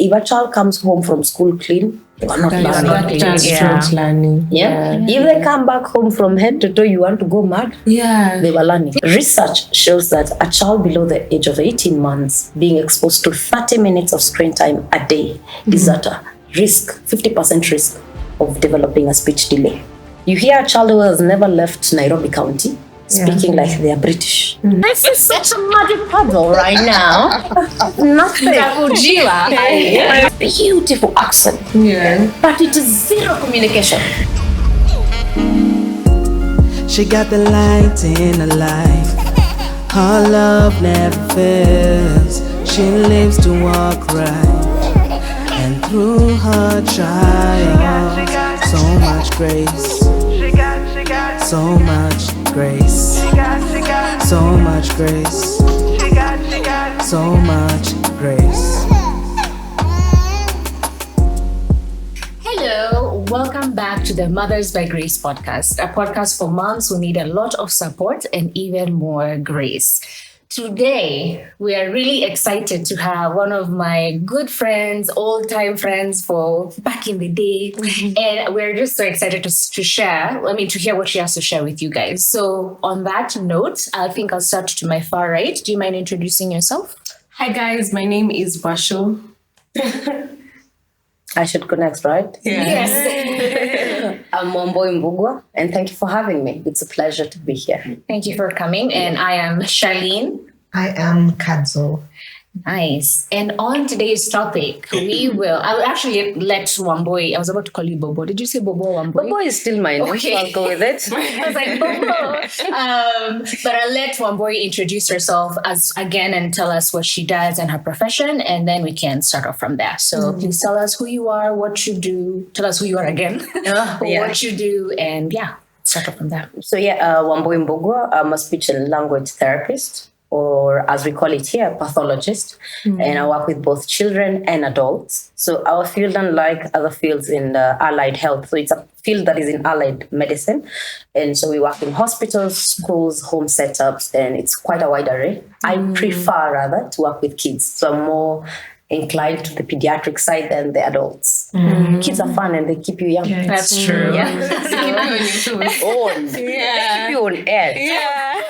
if a child comes home from school clean, they are not learning. Learning. If they come back home from head to toe, you want to go mad? They were learning. Research shows that a child below the age of 18 months being exposed to 30 minutes of screen time a day is at a risk, 50% risk of developing a speech delay. You hear a child who has never left Nairobi County speaking like they are British. This is such a magic puzzle right now. Nothing. Beautiful accent. But it is zero communication. She got the light in her life. Her love never fails. She lives to walk right. And through her trials, so much grace. So much grace. So much grace. So much grace. Hello, welcome back to the Mothers by Grace podcast, a podcast for moms who need a lot of support and even more grace. Today, we are really excited to have one of my good friends, old-time friends for back in the day. And we're just so excited to hear what she has to share with you guys. So on that note, I think I'll start to my far right. Do you mind introducing yourself? Hi guys, my name is Wacuwamahiu. I should go next, right? Yes. I'm Wacuwamahiu, and thank you for having me. It's a pleasure to be here. Thank you for coming. And I am Sharleen. I am Kadzo. Nice. And on today's topic, I'll actually let Wamboi, I was about to call you Bobo. Did you say Bobo or Wamboi? Bobo is still mine. Okay. So I'll go with it. I was like, Bobo. But I'll let Wamboi introduce herself again and tell us what she does and her profession, and then we can start off from there. So please tell us who you are, what you do. Tell us who you are again, what you do, and start off from there. So Wacuwamahiu, I'm a speech and language therapist, or as we call it here, pathologist. And I work with both children and adults. So our field, unlike other fields in allied health, so it's a field that is in allied medicine. And so we work in hospitals, schools, home setups, and it's quite a wide array. I prefer rather to work with kids. So I'm more inclined to the pediatric side than the adults. Kids are fun and they keep you young. That's true. They keep you on your toes. They keep you on air.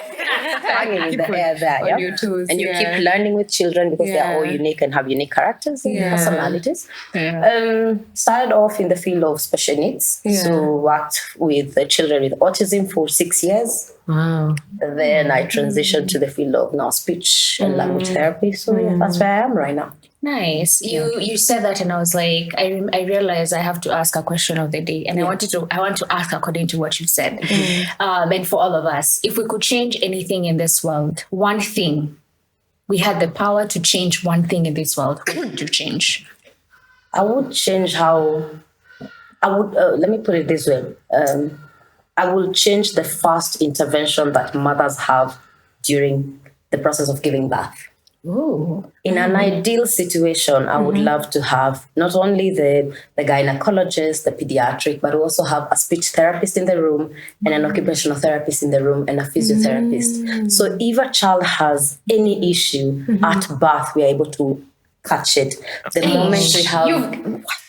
Hanging in the air there, on your toes, and you keep learning with children because they are all unique and have unique characters and personalities. Started off in the field of special needs, so worked with the children with autism for 6 years. Wow. Then I transitioned to the field of now speech and language therapy. So that's where I am right now. Nice. You said that, and I was like, I realized I have to ask a question of the day, and I want to ask according to what you said. And for all of us, if we could change anything in this world, one thing, we had the power to change one thing in this world, what would you change? I would change how. I would let me put it this way. I will change the first intervention that mothers have during the process of giving birth. Ooh. In an ideal situation, I would love to have not only the gynecologist, the pediatric, but also have a speech therapist in the room and an occupational therapist in the room and a physiotherapist. So if a child has any issue at birth, we are able to catch it. The moment we have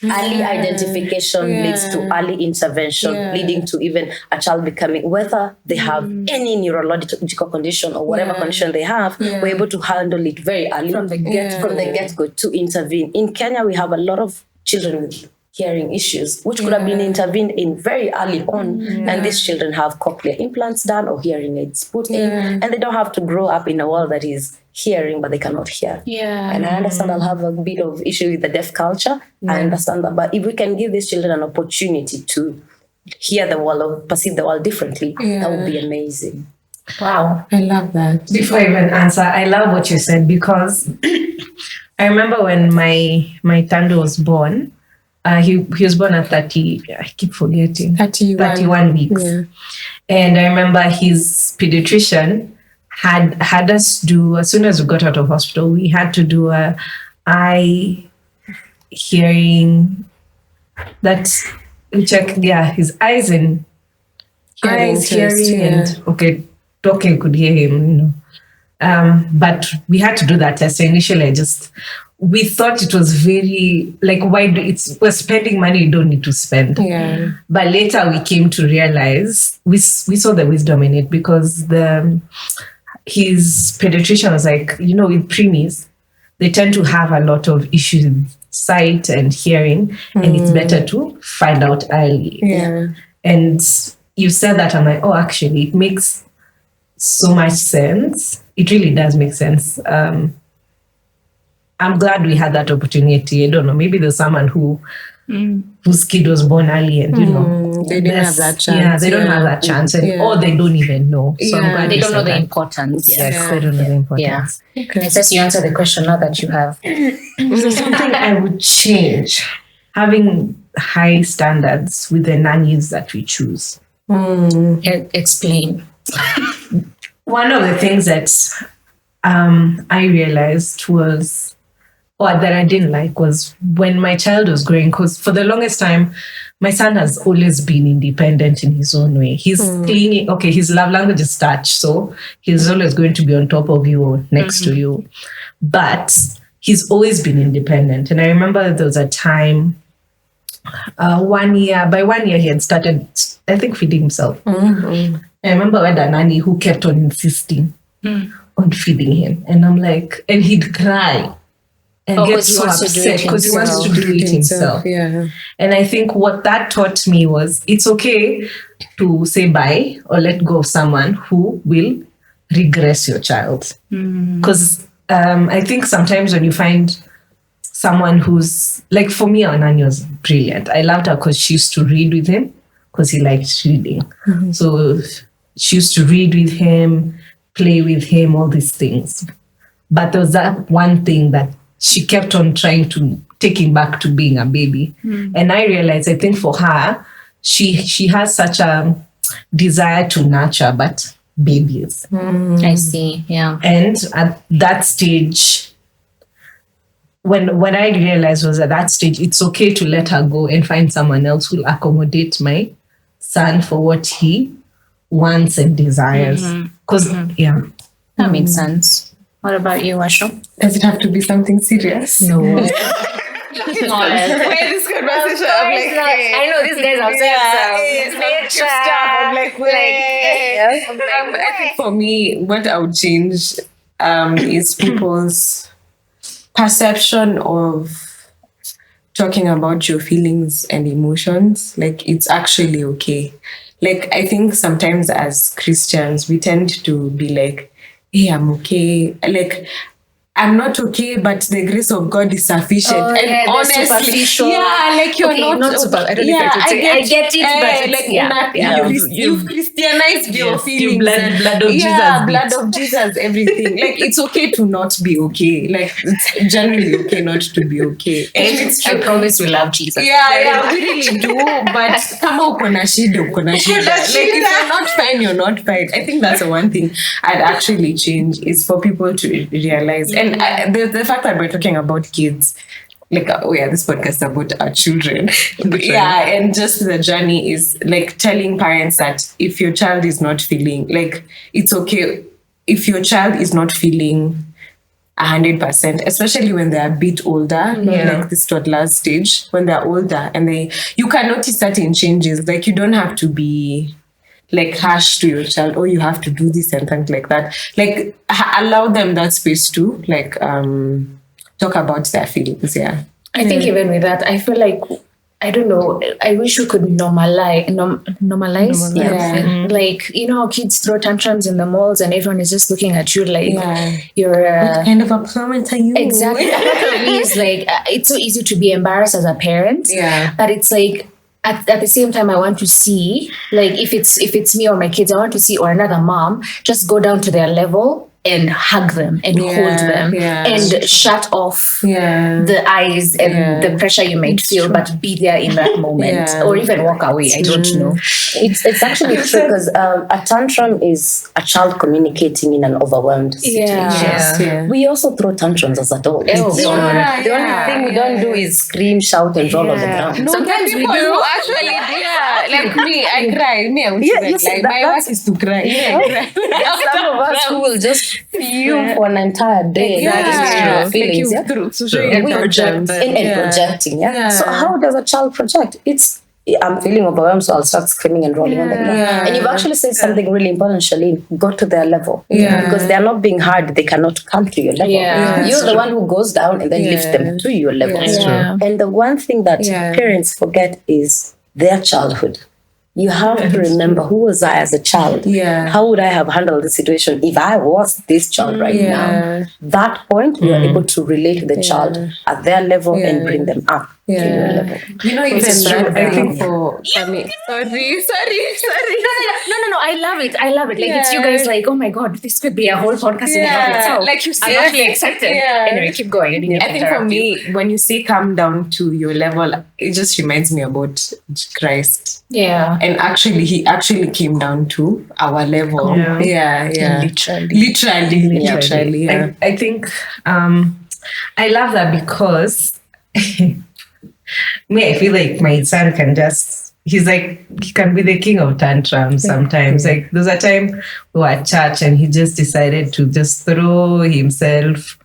early identification leads to early intervention, leading to even a child becoming, whether they have any neurological condition or whatever condition they have, we're able to handle it very early from the get-go to intervene. In Kenya, we have a lot of children with hearing issues, which could have been intervened in very early on. And these children have cochlear implants done or hearing aids put in, and they don't have to grow up in a world that is hearing, but they cannot hear. And I understand I'll have a bit of issue with the deaf culture. I understand that. But if we can give these children an opportunity to hear the world or perceive the world differently, that would be amazing. Wow. I love that. Before I even answer, I love what you said because I remember when my Tando was born, he was born at 30, I keep forgetting, 31 weeks. And I remember his pediatrician had us do, as soon as we got out of hospital, we had to do a eye hearing, that's, we check, his eyes and hearing and, okay, talking could hear him, But we had to do that test. So initially I just we thought it was very like, we're spending money you don't need to spend. Yeah. But later we came to realize we saw the wisdom in it, because his pediatrician was like, with preemies, they tend to have a lot of issues with sight and hearing, and it's better to find out early. Yeah. And you said that, I'm like, oh, actually, it makes so much sense. It really does make sense. I'm glad we had that opportunity. I don't know, maybe there's someone whose kid was born early, and they didn't have that chance. Yeah, they don't have that chance, or they don't even know. So I'm glad They you don't know said the that. importance. Yes, they don't know the importance. It says you answer the question now that you have. Is there something I would change? Having high standards with the nannies that we choose. Explain. One of the things that I realized was, or that I didn't like, was when my child was growing, because for the longest time, my son has always been independent in his own way. He's clingy. Okay, his love language is touch, so he's always going to be on top of you or next to you. But he's always been independent. And I remember there was a time, by 1 year, he had started, I think, feeding himself. I remember I had a nanny who kept on insisting on feeding him. And I'm like, and he'd cry and get so upset because he wants to do it himself. Yeah. And I think what that taught me was, it's okay to say bye or let go of someone who will regress your child. Because I think sometimes when you find someone who's, like, for me, our nanny was brilliant. I loved her because she used to read with him, because he liked reading. So she used to read with him, play with him, all these things. But there was that one thing that she kept on trying to take him back to being a baby. And I realized, I think for her, she has such a desire to nurture, but babies. I see, yeah. And at that stage, when I realized was at that stage, it's okay to let her go and find someone else who will accommodate my son for what he wants and desires. Because, That makes sense. What about you, Asho? Does it have to be something serious? No. Where this conversation? I know these guys are I think for me, what I would change is people's perception of talking about your feelings and emotions. Like, it's actually okay. Like, I think sometimes as Christians, we tend to be like, hey, I'm okay. Like, I'm not okay, but the grace of God is sufficient. And honestly, like, you're not super. I don't know if I get it, but you've Christianized your feelings. Blood of Jesus. Blood of Jesus, everything. Like, it's okay to not be okay. Like, it's generally okay not to be okay. And it's true. I promise we love Jesus. We really do. But kama uko na shida. Like, if you're not fine, you're not fine. I think that's the one thing I'd actually change, is for people to realize. And the fact that we're talking about kids, like, this podcast is about our children. And just the journey is like telling parents that if your child is not feeling, like, it's okay if your child is not feeling 100%, especially when they're a bit older, not like this toddler stage, when they're older, and you can notice certain changes. Like, you don't have to be like harsh to your child, or you have to do this and things like that. Like, allow them that space to like talk about their feelings. I think even with that, I feel like, I don't know, I wish we could normalize. Like, how kids throw tantrums in the malls and everyone is just looking at you like you're what kind of a parent are you? Exactly. It's like it's so easy to be embarrassed as a parent, but it's like at the same time, I want to see, like, if it's me or my kids, I want to see, or another mom, just go down to their level and hug them and hold them and shut off the eyes and the pressure you might feel, but be there in that moment, or even walk away. I don't know. It's actually true, because a tantrum is a child communicating in an overwhelmed situation. We also throw tantrums as adults. The only thing we don't do is scream, shout, and roll on the ground. No, sometimes we do. Actually, like me, I cry. Me, I would like my work is to cry. I cry. Some of us who will just fume for an entire day. Yeah. Feelings, Like yeah? and project. And projecting, yeah? So how does a child project? I'm feeling overwhelmed, so I'll start screaming and rolling on the ground. And you've actually said something really important, Sharleen. Go to their level. Because they are not being hard, they cannot come to your level. You're the one who goes down and then lifts them to your level. And the one thing that parents forget is their childhood. You have to remember, who was I as a child? How would I have handled the situation if I was this child right now? That point, you are able to relate to the child at their level and bring them up to your level. You know, even that, I think for me. Sorry. No. I love it. Like it's you guys like, oh my God, this could be a whole podcast in and of itself. Like you say, I'm actually excited. Anyway, keep going. I think for me, when you say come down to your level, it just reminds me about Christ. Yeah. And actually, he actually came down to our level. Yeah. Literally. Yeah. I think I love that because I feel like my son can he can be the king of tantrums sometimes. Like there's a time we were at church and he just decided to just throw himself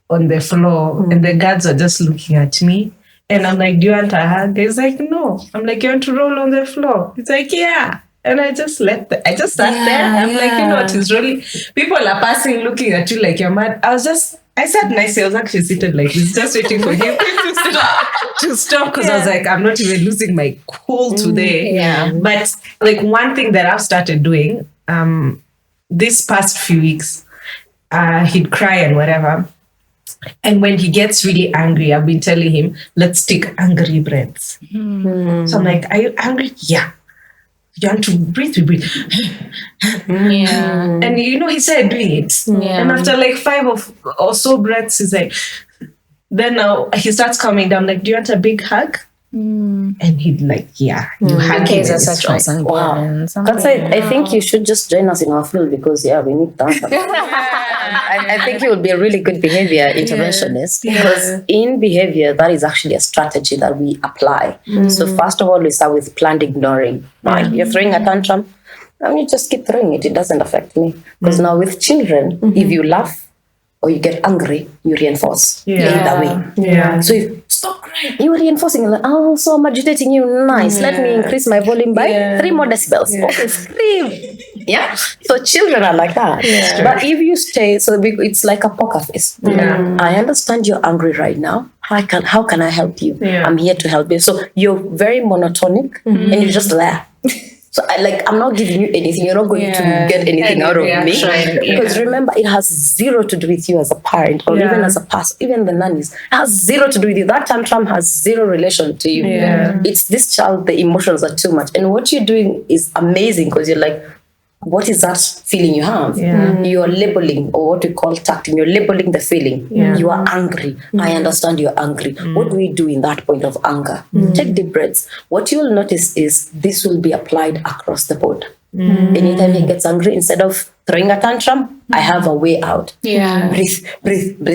on the floor and the guards are just looking at me. And I'm like, do you want a hug? He's like, no. I'm like, you want to roll on the floor? He's like, yeah. And I just sat there. I'm like, you know what is really, people are passing, looking at you like you're mad. I sat nicely. I was actually seated like this, just waiting for him to stop because I was like, I'm not even losing my cool today. But like one thing that I've started doing this past few weeks, he'd cry and whatever. And when he gets really angry, I've been telling him, let's take angry breaths. So I'm like, are you angry? Yeah. You want to breathe? We breathe. And he started doing it. And after like 5 or so breaths, he's like, then now he starts calming down, like, do you want a big hug? And he'd like, yeah, you hug him. Are such awesome. Wow. That's I think you should just join us in our field because we need that. I think you would be a really good behavior interventionist because in behavior, that is actually a strategy that we apply. So first of all, we start with planned ignoring. Right? You're throwing a tantrum, and you just keep throwing it. It doesn't affect me. Because now with children, if you laugh or you get angry, you reinforce in that way. So if stop crying, you're reinforcing. You're like, oh, so I'm agitating you. Nice. Let me increase my volume by 3 more decibels. Okay, scream. So children are like that. But if you stay, so it's like a poker face. I understand you're angry right now. How can I help you? I'm here to help you. So you're very monotonic and you just laugh. So I'm not giving you anything. You're not going to get anything out of me. Because remember, it has zero to do with you as a parent or even as a person, even the nannies. It has zero to do with you. That tantrum has zero relation to you. It's this child, the emotions are too much. And what you're doing is amazing because you're like, what is that feeling you have? You are labeling, or what we call tacting. You're labeling the feeling. You are angry. I understand you're angry. What do we do in that point of anger? Take deep breaths. What you will notice is this will be applied across the board. Anytime he gets angry, instead of throwing a tantrum, I have a way out. Breathe.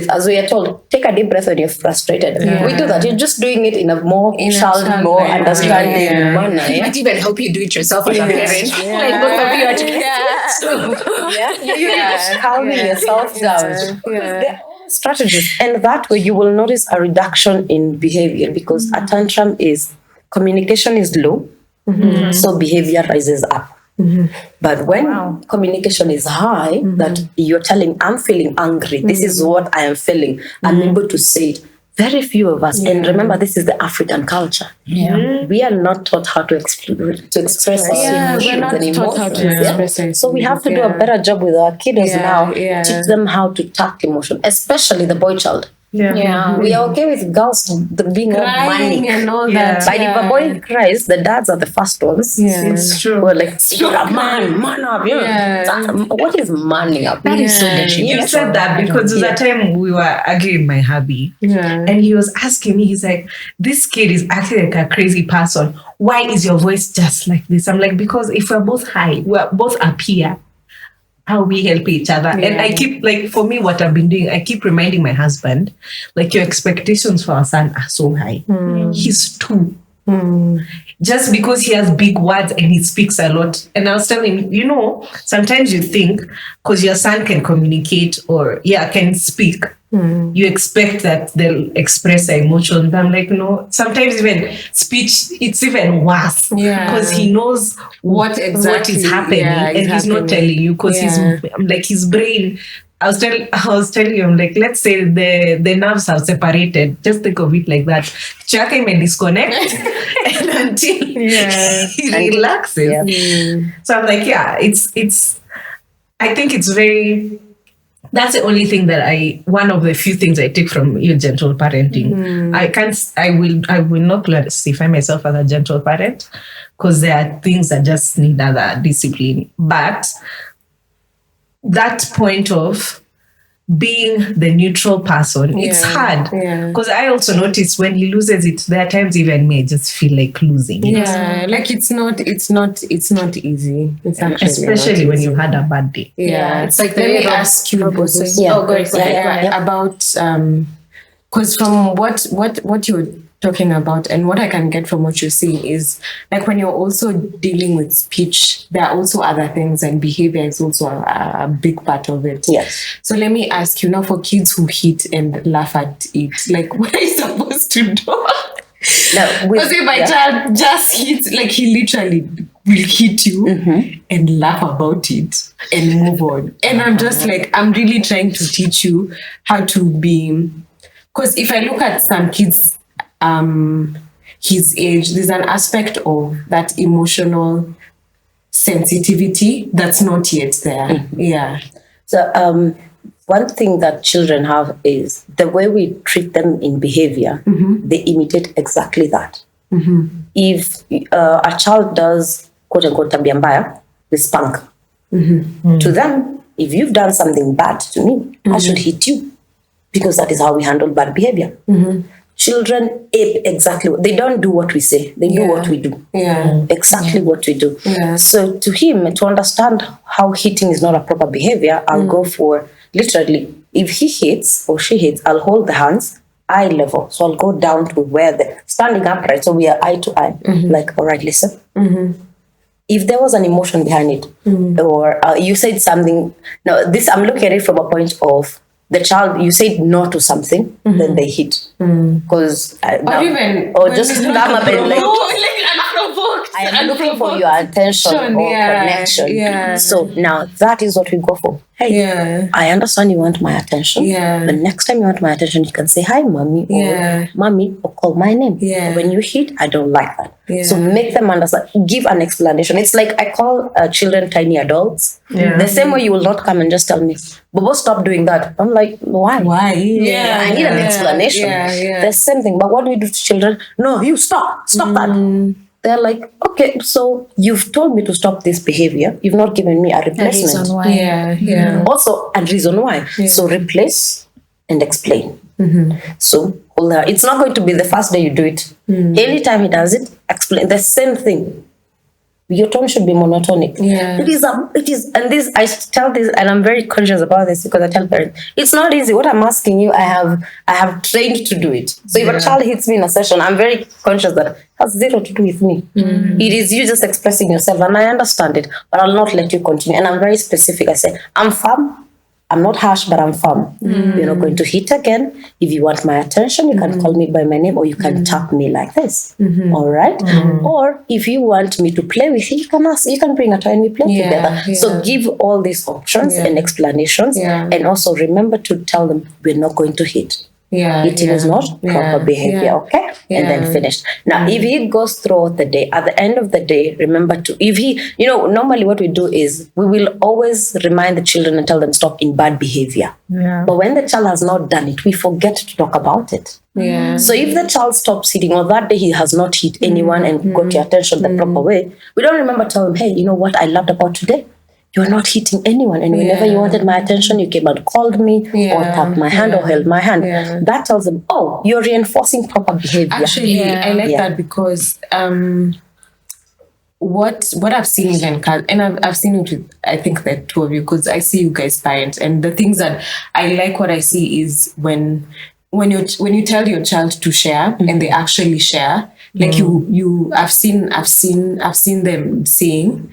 As we are told, take a deep breath when you're frustrated. We do that. You're just doing it in a more child, more understanding manner. I might even hope you do it yourself as a parent. Like both of you are just You're just calming yourself down. They're all strategies. And that way you will notice a reduction in behavior because a tantrum is communication is low. So behavior rises up. But when communication is high, that you're telling, I'm feeling angry, this is what I am feeling, I'm able to say it. Very few of us, and remember, this is the African culture. We are not taught how to express our emotions and emotions. So we have to do a better job with our kiddos now, teach them how to tact emotion, especially the boy child. We are okay with girls being all manic and all that. But if a boy cries, the dads are the first ones. It's true. We're like, you're a man up. What is manning up? That is so dangerous. You said that because there was a time we were arguing with my hubby and he was asking me, he's like, this kid is acting like a crazy person. Why is your voice just like this? I'm like, because if we're both high, we're both up here, how we help each other. And I keep, like, for me, what I've been doing, I keep reminding my husband, like, your expectations for our son are so high. He's 2. Just because he has big words and he speaks a lot. And I was telling him, sometimes you think because your son can communicate or can speak, you expect that they'll express their emotions. But I'm like, no, sometimes even speech, it's even worse. Because he knows what is happening and he's not telling you because his brain. I was telling him, like, let's say the nerves are separated. Just think of it like that. Chake may disconnect and until he relaxes. So I'm like, it's I think it's very, that's the only thing that one of the few things I take from your gentle parenting. I will not classify myself as a gentle parent because there are things that just need other discipline. But that point of being the neutral person, it's hard because I also notice when he loses it, there are times even me I just feel like losing it. Like it's not easy. It's actually especially when you had a bad day. It's like let me ask you about because from what you're talking about and what I can get from what you're saying is like when you're also dealing with speech, there are also other things, and behavior is also a big part of it. So let me ask you now, for kids who hit and laugh at it, like what are you supposed to do? Because if my child just hits, like he literally will hit you and laugh about it and move on, and I'm just like, I'm really trying to teach you how to be, because if I look at some kids his age, there's an aspect of that emotional sensitivity that's not yet there. So one thing that children have is the way we treat them in behavior, they imitate exactly that. If a child does quote unquote tabia mbaya, we spank. To them, if you've done something bad to me, I should hit you, because that is how we handle bad behavior. Children ape exactly. They don't do what we say. They do what we do. Exactly what we do. So to him, to understand how hitting is not a proper behavior, I'll go for literally, if he hits or she hits, I'll hold the hands eye level. So I'll go down to where they're standing upright. So we are eye to eye. Like, all right, listen. If there was an emotion behind it, or you said something, now this, I'm looking at it from a point of the child, you said no to something, then they hit. Because or just come up and like unprovoked. I am looking for your attention or connection. So now that is what we go for. Hey, I understand you want my attention. The next time you want my attention, you can say hi, mommy, or mommy, or call my name. When you hit, I don't like that. So make them understand. Give an explanation. It's like I call children tiny adults. The same way you will not come and just tell me, Bobo, stop doing that. I'm like, why? I need an explanation. The same thing. But what do we do to children? No, you stop that. They're like, okay, so you've told me to stop this behavior. You've not given me a replacement. A reason why. Also, a reason why. So replace and explain. So it's not going to be the first day you do it. Anytime he does it, explain the same thing. Your tone should be monotonic. It is, and this, I tell this, and I'm very conscious about this because I tell parents, it's not easy. What I'm asking you, I have trained to do it. So if a child hits me in a session, I'm very conscious that it has zero to do with me. It is you just expressing yourself, and I understand it, but I'll not let you continue. And I'm very specific. I say, I'm firm. I'm not harsh, but I'm firm. You're not going to hit again. If you want my attention, you can call me by my name, or you can tap me like this. All right? Or if you want me to play with you, you can ask. You can bring a toy and we play together. So give all these options and explanations, and also remember to tell them we're not going to hit. Eating is not proper behavior, okay? And then finish. Now, if he goes throughout the day, at the end of the day, remember to, if he, normally what we do is we will always remind the children and tell them stop in bad behavior. But when the child has not done it, we forget to talk about it. So if the child stops hitting, or that day he has not hit anyone and got your attention the proper way, we don't remember to tell him, hey, you know what I loved about today? You're not hitting anyone, and whenever you wanted my attention, you came and called me, or tapped my hand, or held my hand. That tells them, oh, you're reinforcing proper behavior. Actually, I like that because what I've seen even, and I've seen it with, I think, the two of you, because I see you guys parents, and the things that I like, what I see is when you tell your child to share and they actually share, Like I've seen them saying,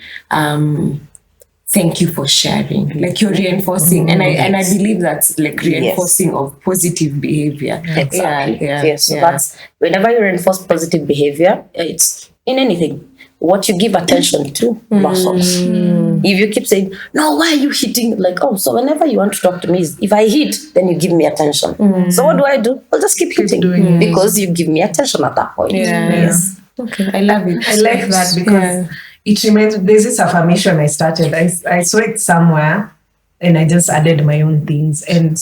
thank you for sharing. Like you're reinforcing, and I believe that's like reinforcing of positive behavior. Exactly. Yes. So that's whenever you reinforce positive behavior, it's in anything. What you give attention to blossoms. If you keep saying, no, why are you hitting? Like, oh, so whenever you want to talk to me, if I hit, then you give me attention. So what do? I'll just keep hitting because you give me attention at that point. Yes. Okay, I love it. I like that because it reminds. There's this affirmation I started. I saw it somewhere, and I just added my own things. And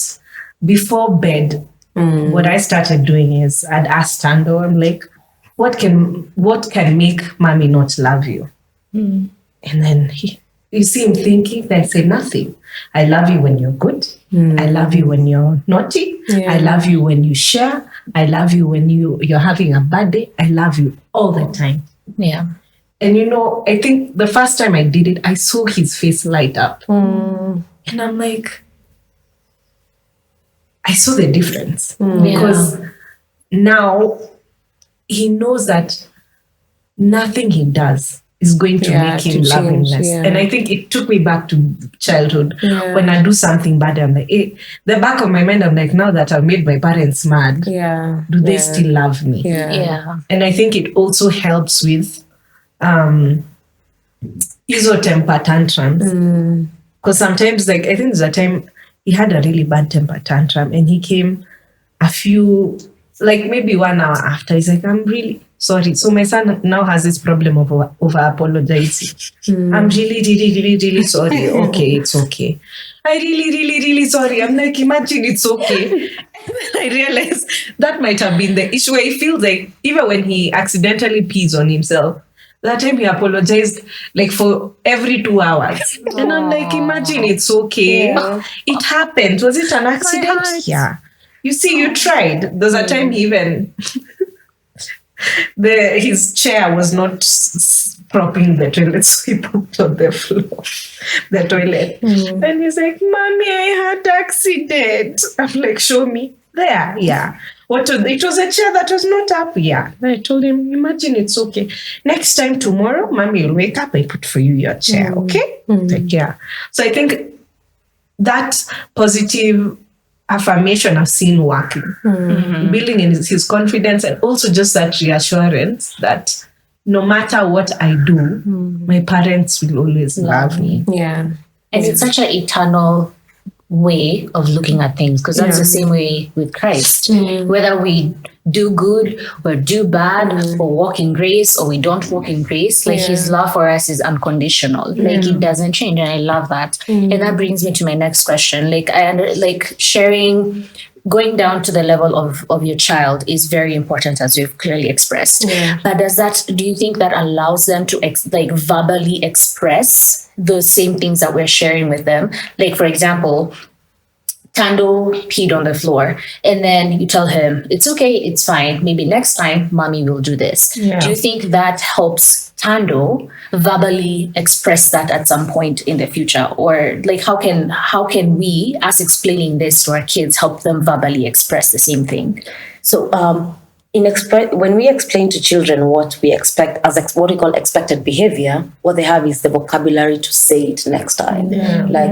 before bed, what I started doing is I'd ask Tando, I'm like, what can make mommy not love you? And then you see him thinking, I say nothing. I love you when you're good. I love you when you're naughty. I love you when you share. I love you when you're having a bad day. I love you all the time. Yeah. And I think the first time I did it, I saw his face light up. And I'm like, I saw the difference. Because now he knows that nothing he does is going to make him love him less. And I think it took me back to childhood. When I do something bad, I'm like, the back of my mind, I'm like, now that I've made my parents mad, do they still love me? And I think it also helps with hizo temper tantrums. Because sometimes, like, I think there's a time he had a really bad temper tantrum and he came maybe 1 hour after. He's like, I'm really sorry. So my son now has this problem of over apologizing. I'm really, really, really, really sorry. Okay, it's okay. I really, really, really sorry. I'm like, imagine it's okay. And then I realized that might have been the issue. He feels like even when he accidentally pees on himself, that time he apologized like for every 2 hours. And I'm like, imagine it's okay. It happened. Was it an accident? Yeah. You see, you tried. There's a time even his chair was not propping the toilet, so he put on the floor, the toilet. And he's like, Mommy, I had accident. I'm like, show me. There, yeah. It was a chair that was not up. Yeah. Then I told him, imagine it's okay. Next time tomorrow, Mommy will wake up and put for you your chair, okay? Like, yeah. So I think that positive affirmation I've seen working, building in his confidence, and also just that reassurance that no matter what I do, my parents will always love me. Yeah. And it's such an eternal way of looking at things, because that's the same way with Christ. Whether we do good or do bad or walk in grace or we don't walk in grace, like his love for us is unconditional. Like it doesn't change, and I love that. And that brings me to my next question. Like sharing, going down to the level of your child is very important, as you've clearly expressed. But do you think that allows them to verbally express those same things that we're sharing with them? Like, for example, Tando peed on the floor, and then you tell him, it's okay, it's fine. Maybe next time, mommy will do this. Do you think that helps Tando verbally express that at some point in the future? Or like, how can we, as explaining this to our kids, help them verbally express the same thing? So, when we explain to children what we expect as what we call expected behavior, what they have is the vocabulary to say it next time. Like,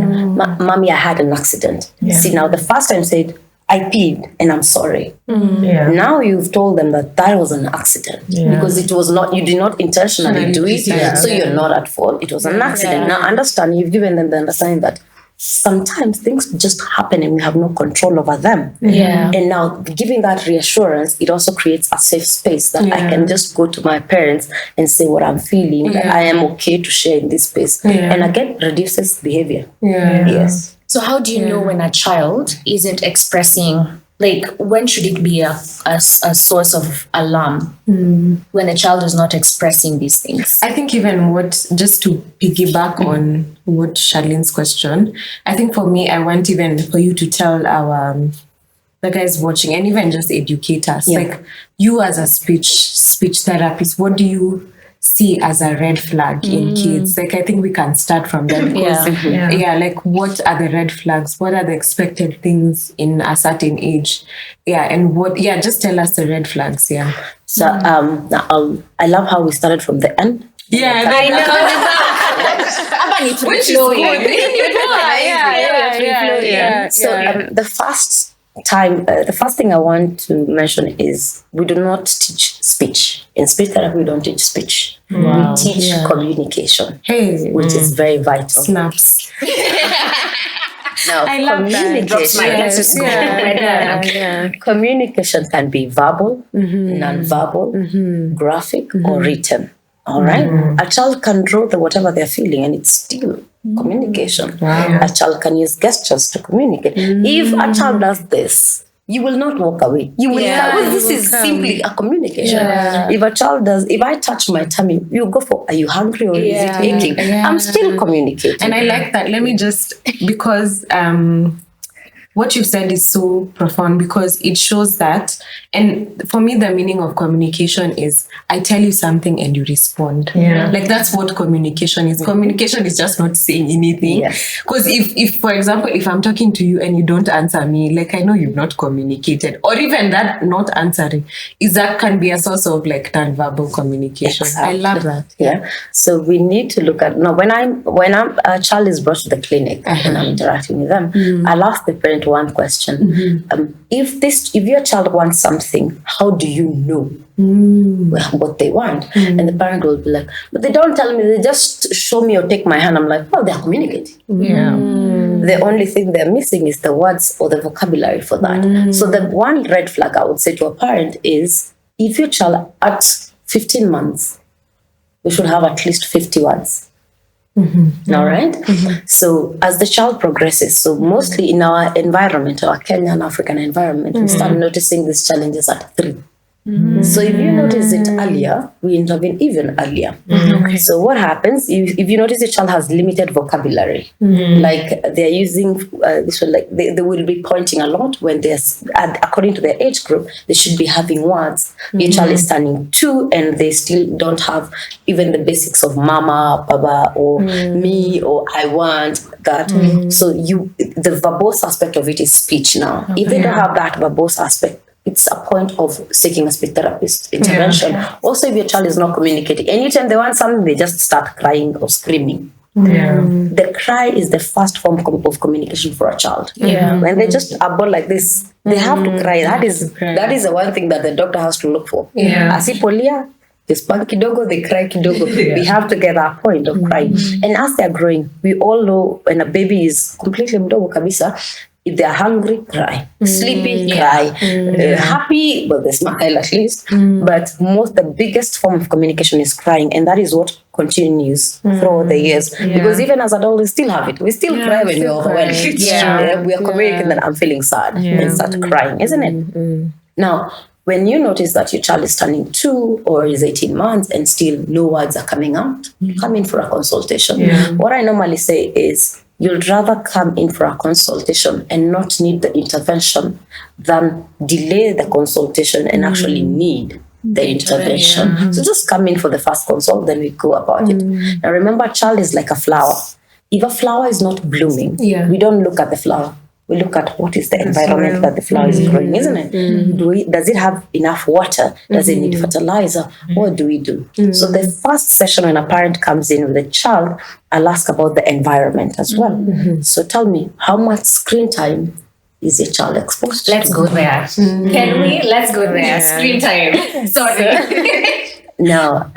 Mommy, I had an accident. See, now the first time said, I peed and I'm sorry. Now you've told them that was an accident because it was not, you did not intentionally do it. So you're not at fault. It was an accident. Now understand, you've given them the understanding that sometimes things just happen and we have no control over them. And now giving that reassurance, it also creates a safe space that I can just go to my parents and say what I'm feeling, that I am okay to share in this space. And again, reduces behavior. Yes. So how do you know when a child isn't expressing, like, when should it be a source of alarm when a child is not expressing these things? I think just to piggyback on what Sharleen's question, I think for me, I want even for you to tell the guys watching, and even just educate us, like, you as a speech therapist, what do you see as a red flag in kids? Like, I think we can start from there because, like, what are the red flags? What are the expected things in a certain age? And just tell us the red flags. So, I love how we started from the end. I know. Which is good. So, the first thing I want to mention is we do not teach speech. In speech therapy, we don't teach speech. We teach communication, which is very vital. Snaps. Now, I love that. Communication can be verbal, non-verbal, graphic, or written. All right? A child can draw whatever they're feeling, and it's still communication. A child can use gestures to communicate. If a child does this, you will not walk away. You will come. This is simply a communication. If I touch my tummy, you go for, are you hungry or is it aching? I'm still communicating. And I like that. Let me just, because what you've said is so profound, because it shows that, and for me, the meaning of communication is I tell you something and you respond. Like, that's what communication is. Communication is just not saying anything. Because if, for example, if I'm talking to you and you don't answer me, like, I know you've not communicated, or even that not answering that can be a source of like non-verbal communication. I love that. So we need to look at, when a child is brought to the clinic and I'm interacting with them, I'll ask the parent one question. If your child wants something, how do you know what they want? And the parent will be like, but they don't tell me, they just show me or take my hand. I'm like, they're communicating. The only thing they're missing is the words or the vocabulary for that. So the one red flag I would say to a parent is, if your child at 15 months, we should have at least 50 words. All right. So as the child progresses, so mostly in our environment, our Kenyan African environment, we start noticing these challenges at 3. So if you notice it earlier, we intervene even earlier. So what happens if you notice your child has limited vocabulary, like they're using this one, like they will be pointing a lot when they're, according to their age group, they should be having words. Your child is turning 2 and they still don't have even the basics of mama, baba, or me, or I want that. So the verbose aspect of it is speech now. If they don't have that verbose aspect, it's a point of seeking a speech therapist intervention. Also, if your child is not communicating, anytime they want something, they just start crying or screaming. The cry is the first form of communication for a child. When they just are born like this, they have to cry. That is the one thing that the doctor has to look for. Asipolia, they spank kidogo, they cry kidogo. We have to get that point of crying. And as they're growing, we all know when a baby is completely mdogo kabisa, if they're hungry, cry. Sleepy, cry. Happy, well, they smile at least. But the biggest form of communication is crying. And that is what continues throughout the years. Because even as adults, we still have it. We still cry when we're overwhelmed. We are communicating that I'm feeling sad and start crying, isn't it? Now, when you notice that your child is turning 2 or is 18 months and still no words are coming out, come in for a consultation. What I normally say is, you'd rather come in for a consultation and not need the intervention than delay the consultation and actually need the intervention. So just come in for the first consult, then we go about it. Now remember, a child is like a flower. If a flower is not blooming, we don't look at the flower. We look at what is the environment that the flower is growing, isn't it? Does it have enough water? Does it need fertilizer? What do we do? So the first session when a parent comes in with a child, I'll ask about the environment as well. So tell me, how much screen time is your child exposed to? Let's go there. Can we? Let's go there. Screen time. Sorry. Now,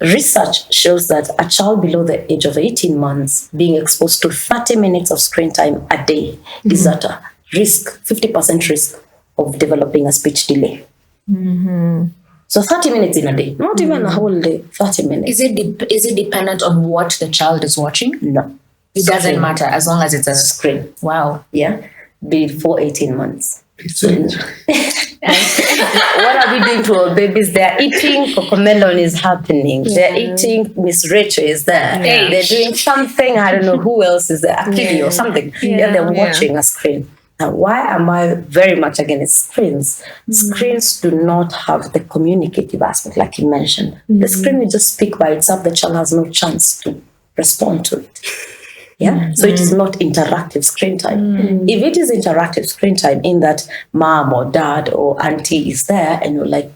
research shows that a child below the age of 18 months being exposed to 30 minutes of screen time a day is at a risk, 50% risk of developing a speech delay. So 30 minutes in a day, not even a whole day, 30 minutes. Is it dependent on what the child is watching? No. It doesn't matter as long as it's a screen. Wow. Yeah. Before 18 months. What are we doing to our babies? They're eating, Cocomelon is happening. They're eating, Miss Rachel is there. They're doing something, I don't know who else is there, Akili or something. They're watching a screen. Now, why am I very much against screens? Screens do not have the communicative aspect, like you mentioned. The screen will just speak by itself. The child has no chance to respond to it. Yeah, so it is not interactive screen time. If it is interactive screen time, in that mom or dad or auntie is there, and you're like,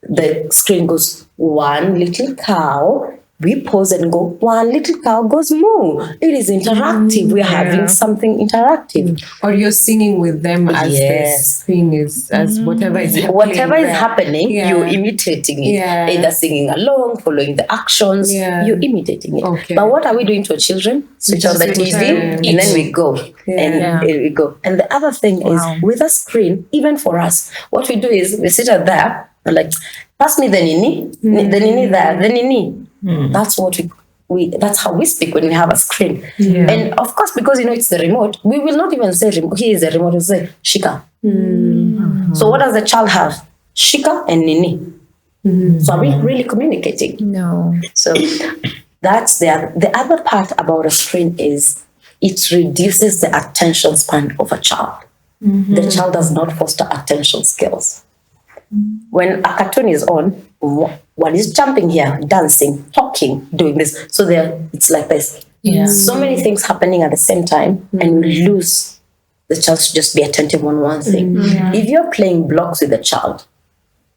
the screen goes, one little cow. We pause and go, one little cow goes moo. It is interactive. We're having something interactive. Or you're singing with them as the screen is, as whatever is happening. Whatever is happening, you're imitating it. Yeah. Either singing along, following the actions, you're imitating it. Okay. But what are we doing to our children? Switch on the TV and then we go. And we go. And the other thing is, with a screen, even for us, what we do is we sit there, we're like, pass me the nini, the nini there, the nini. That's what we that's how we speak when we have a screen. And of course, because it's the remote, we will not even say remote. Here is the remote. We'll say shika. So what does the child have? Shika and nini. So are we really communicating? No. So that's the other part about a screen is it reduces the attention span of a child. The child does not foster attention skills. When a cartoon is on, one is jumping here, dancing, talking, doing this. So it's like this. So many things happening at the same time, and we lose the child to just be attentive on one thing. If you're playing blocks with a child,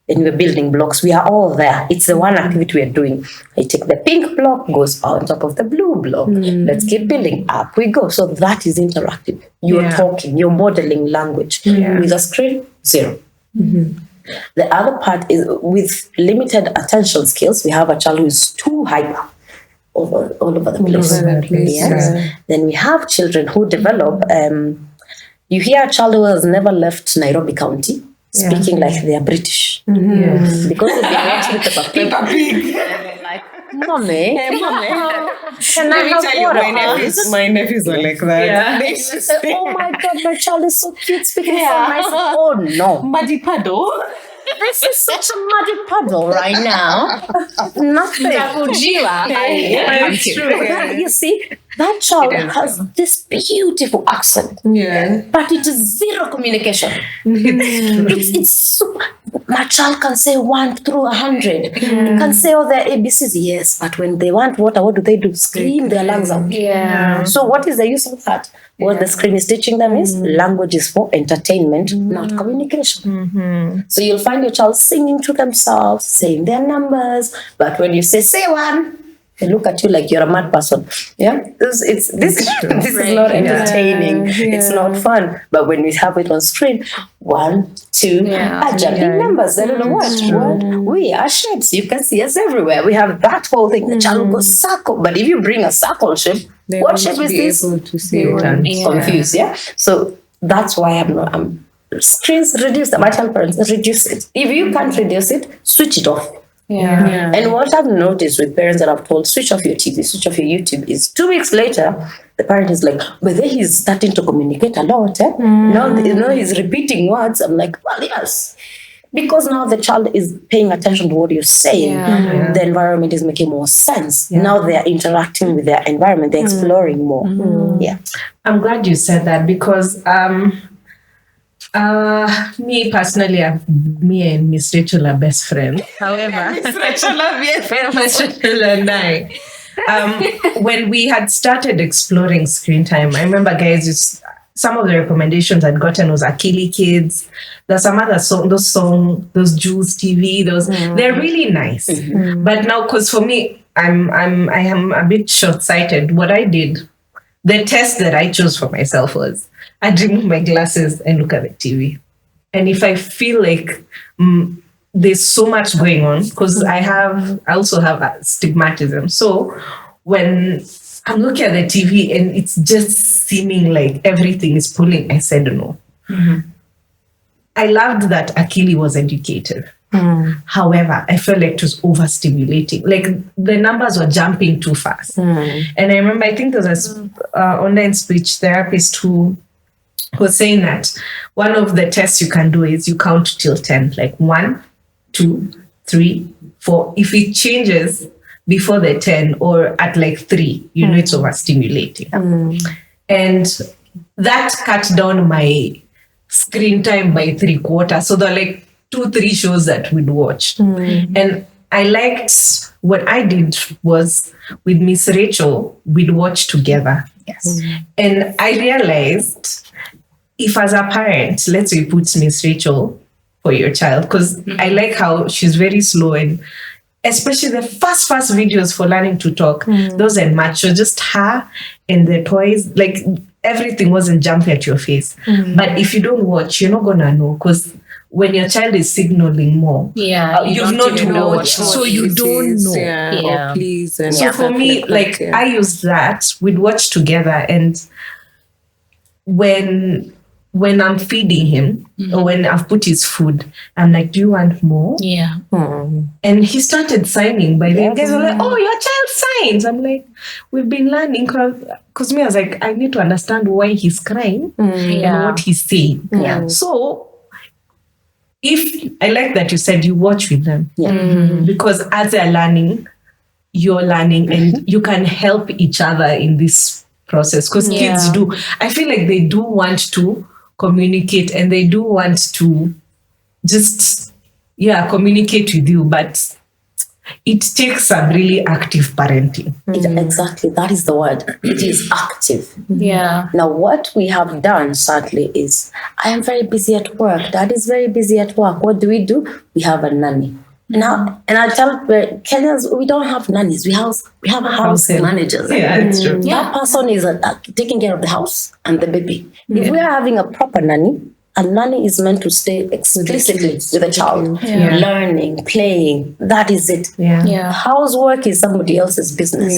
and we're building blocks, we are all there. It's the one activity we are doing. I take the pink block, goes on top of the blue block. Let's keep building, up we go. So that is interactive. You're talking, you're modeling language. With a screen, zero. The other part is with limited attention skills, we have a child who is too hyper all over the place. Yes. Then we have children who develop, you hear a child who has never left Nairobi County speaking like they are British. Because they've been watching Peppa Pig. Like, mommy, can I have water? My nephews are like that. They say, oh my God, my child is so cute speaking so nice. Oh no. Muddy puddle. This is such a muddy puddle right now. Nothing. You see, that child has this beautiful accent. But it is zero communication. It's super. My child can say 1 through 100. It can say all their ABCs. Yes, but when they want water, what do? Scream their lungs out. So what is the use of that? What the screen is teaching them is language is for entertainment, not communication. So you'll find your child singing to themselves, saying their numbers, but when you say one, they look at you like you're a mad person. This is not entertaining. It's not fun. But when we have it on screen, 1, 2, jumping numbers. I don't know what. We are shapes. You can see us everywhere. We have that whole thing. The child will go circle. But if you bring a circle shape, what shape is this? Able to see it. Confused. So that's why I'm screens reduce. My child parents reduce it. If you can't reduce it, switch it off. And what I've noticed with parents that I've told, switch off your TV, switch off your YouTube, is 2 weeks later, the parent is like, but then he's starting to communicate a lot. Now, he's repeating words. I'm like, well, yes. Because now the child is paying attention to what you're saying. The environment is making more sense. Now they're interacting with their environment. They're exploring more. I'm glad you said that because me personally, me and Miss Rachel are best friends. However, Miss Rachel and I, when we had started exploring screen time, I remember, guys, some of the recommendations I'd gotten was Akili Kids. There's some other those Jules TV, they're really nice. But now, because for me, I am a bit short-sighted. What I did, the test that I chose for myself was I'd remove my glasses and look at the TV. And if I feel like there's so much going on, because I also have astigmatism. So when I'm looking at the TV and it's just seeming like everything is pulling, I said no. I loved that Akili was educated. However, I felt like it was overstimulating. Like the numbers were jumping too fast. And I remember, I think there was an online speech therapist who was saying that one of the tests you can do is you count till 10, like 1, 2, 3, 4. If it changes before the 10 or at like 3, it's overstimulating. And that cut down my screen time by 3/4. So there are like 2-3 shows that we'd watch. And I liked what I did was with Miss Rachel, we'd watch together. Yes. And I realized if as a parent, let's say you put Miss Rachel for your child, because I like how she's very slow, and especially the first videos for learning to talk, those and much. So just her and the toys, like everything wasn't jumping at your face. But if you don't watch, you're not gonna know, because when your child is signaling more, you've not watched, so you don't know. Oh, please. And So for me, like I used that, we'd watch together, and when I'm feeding him or when I've put his food, I'm like, do you want more? Yeah. And he started signing by then. Guys were like, oh, your child signs. I'm like, we've been learning, because me, I was like, I need to understand why he's crying and what he's saying. So if I like that you said you watch with them, because as they're learning, you're learning, and you can help each other in this process, because kids do. I feel like they do want to communicate, and they do want to just communicate with you, but it takes some really active parenting. Exactly, that is the word. It is active. Yeah. Now, what we have done, sadly, is I am very busy at work. Dad is very busy at work. What do? We have a nanny. Now, and I tell Kenyans, we don't have nannies. We have house managers. Yeah, it's true. That person is taking care of the house and the baby. If we are having a proper nanny, a nanny is meant to stay explicitly with the child, learning, playing. That is it. Housework is somebody else's business.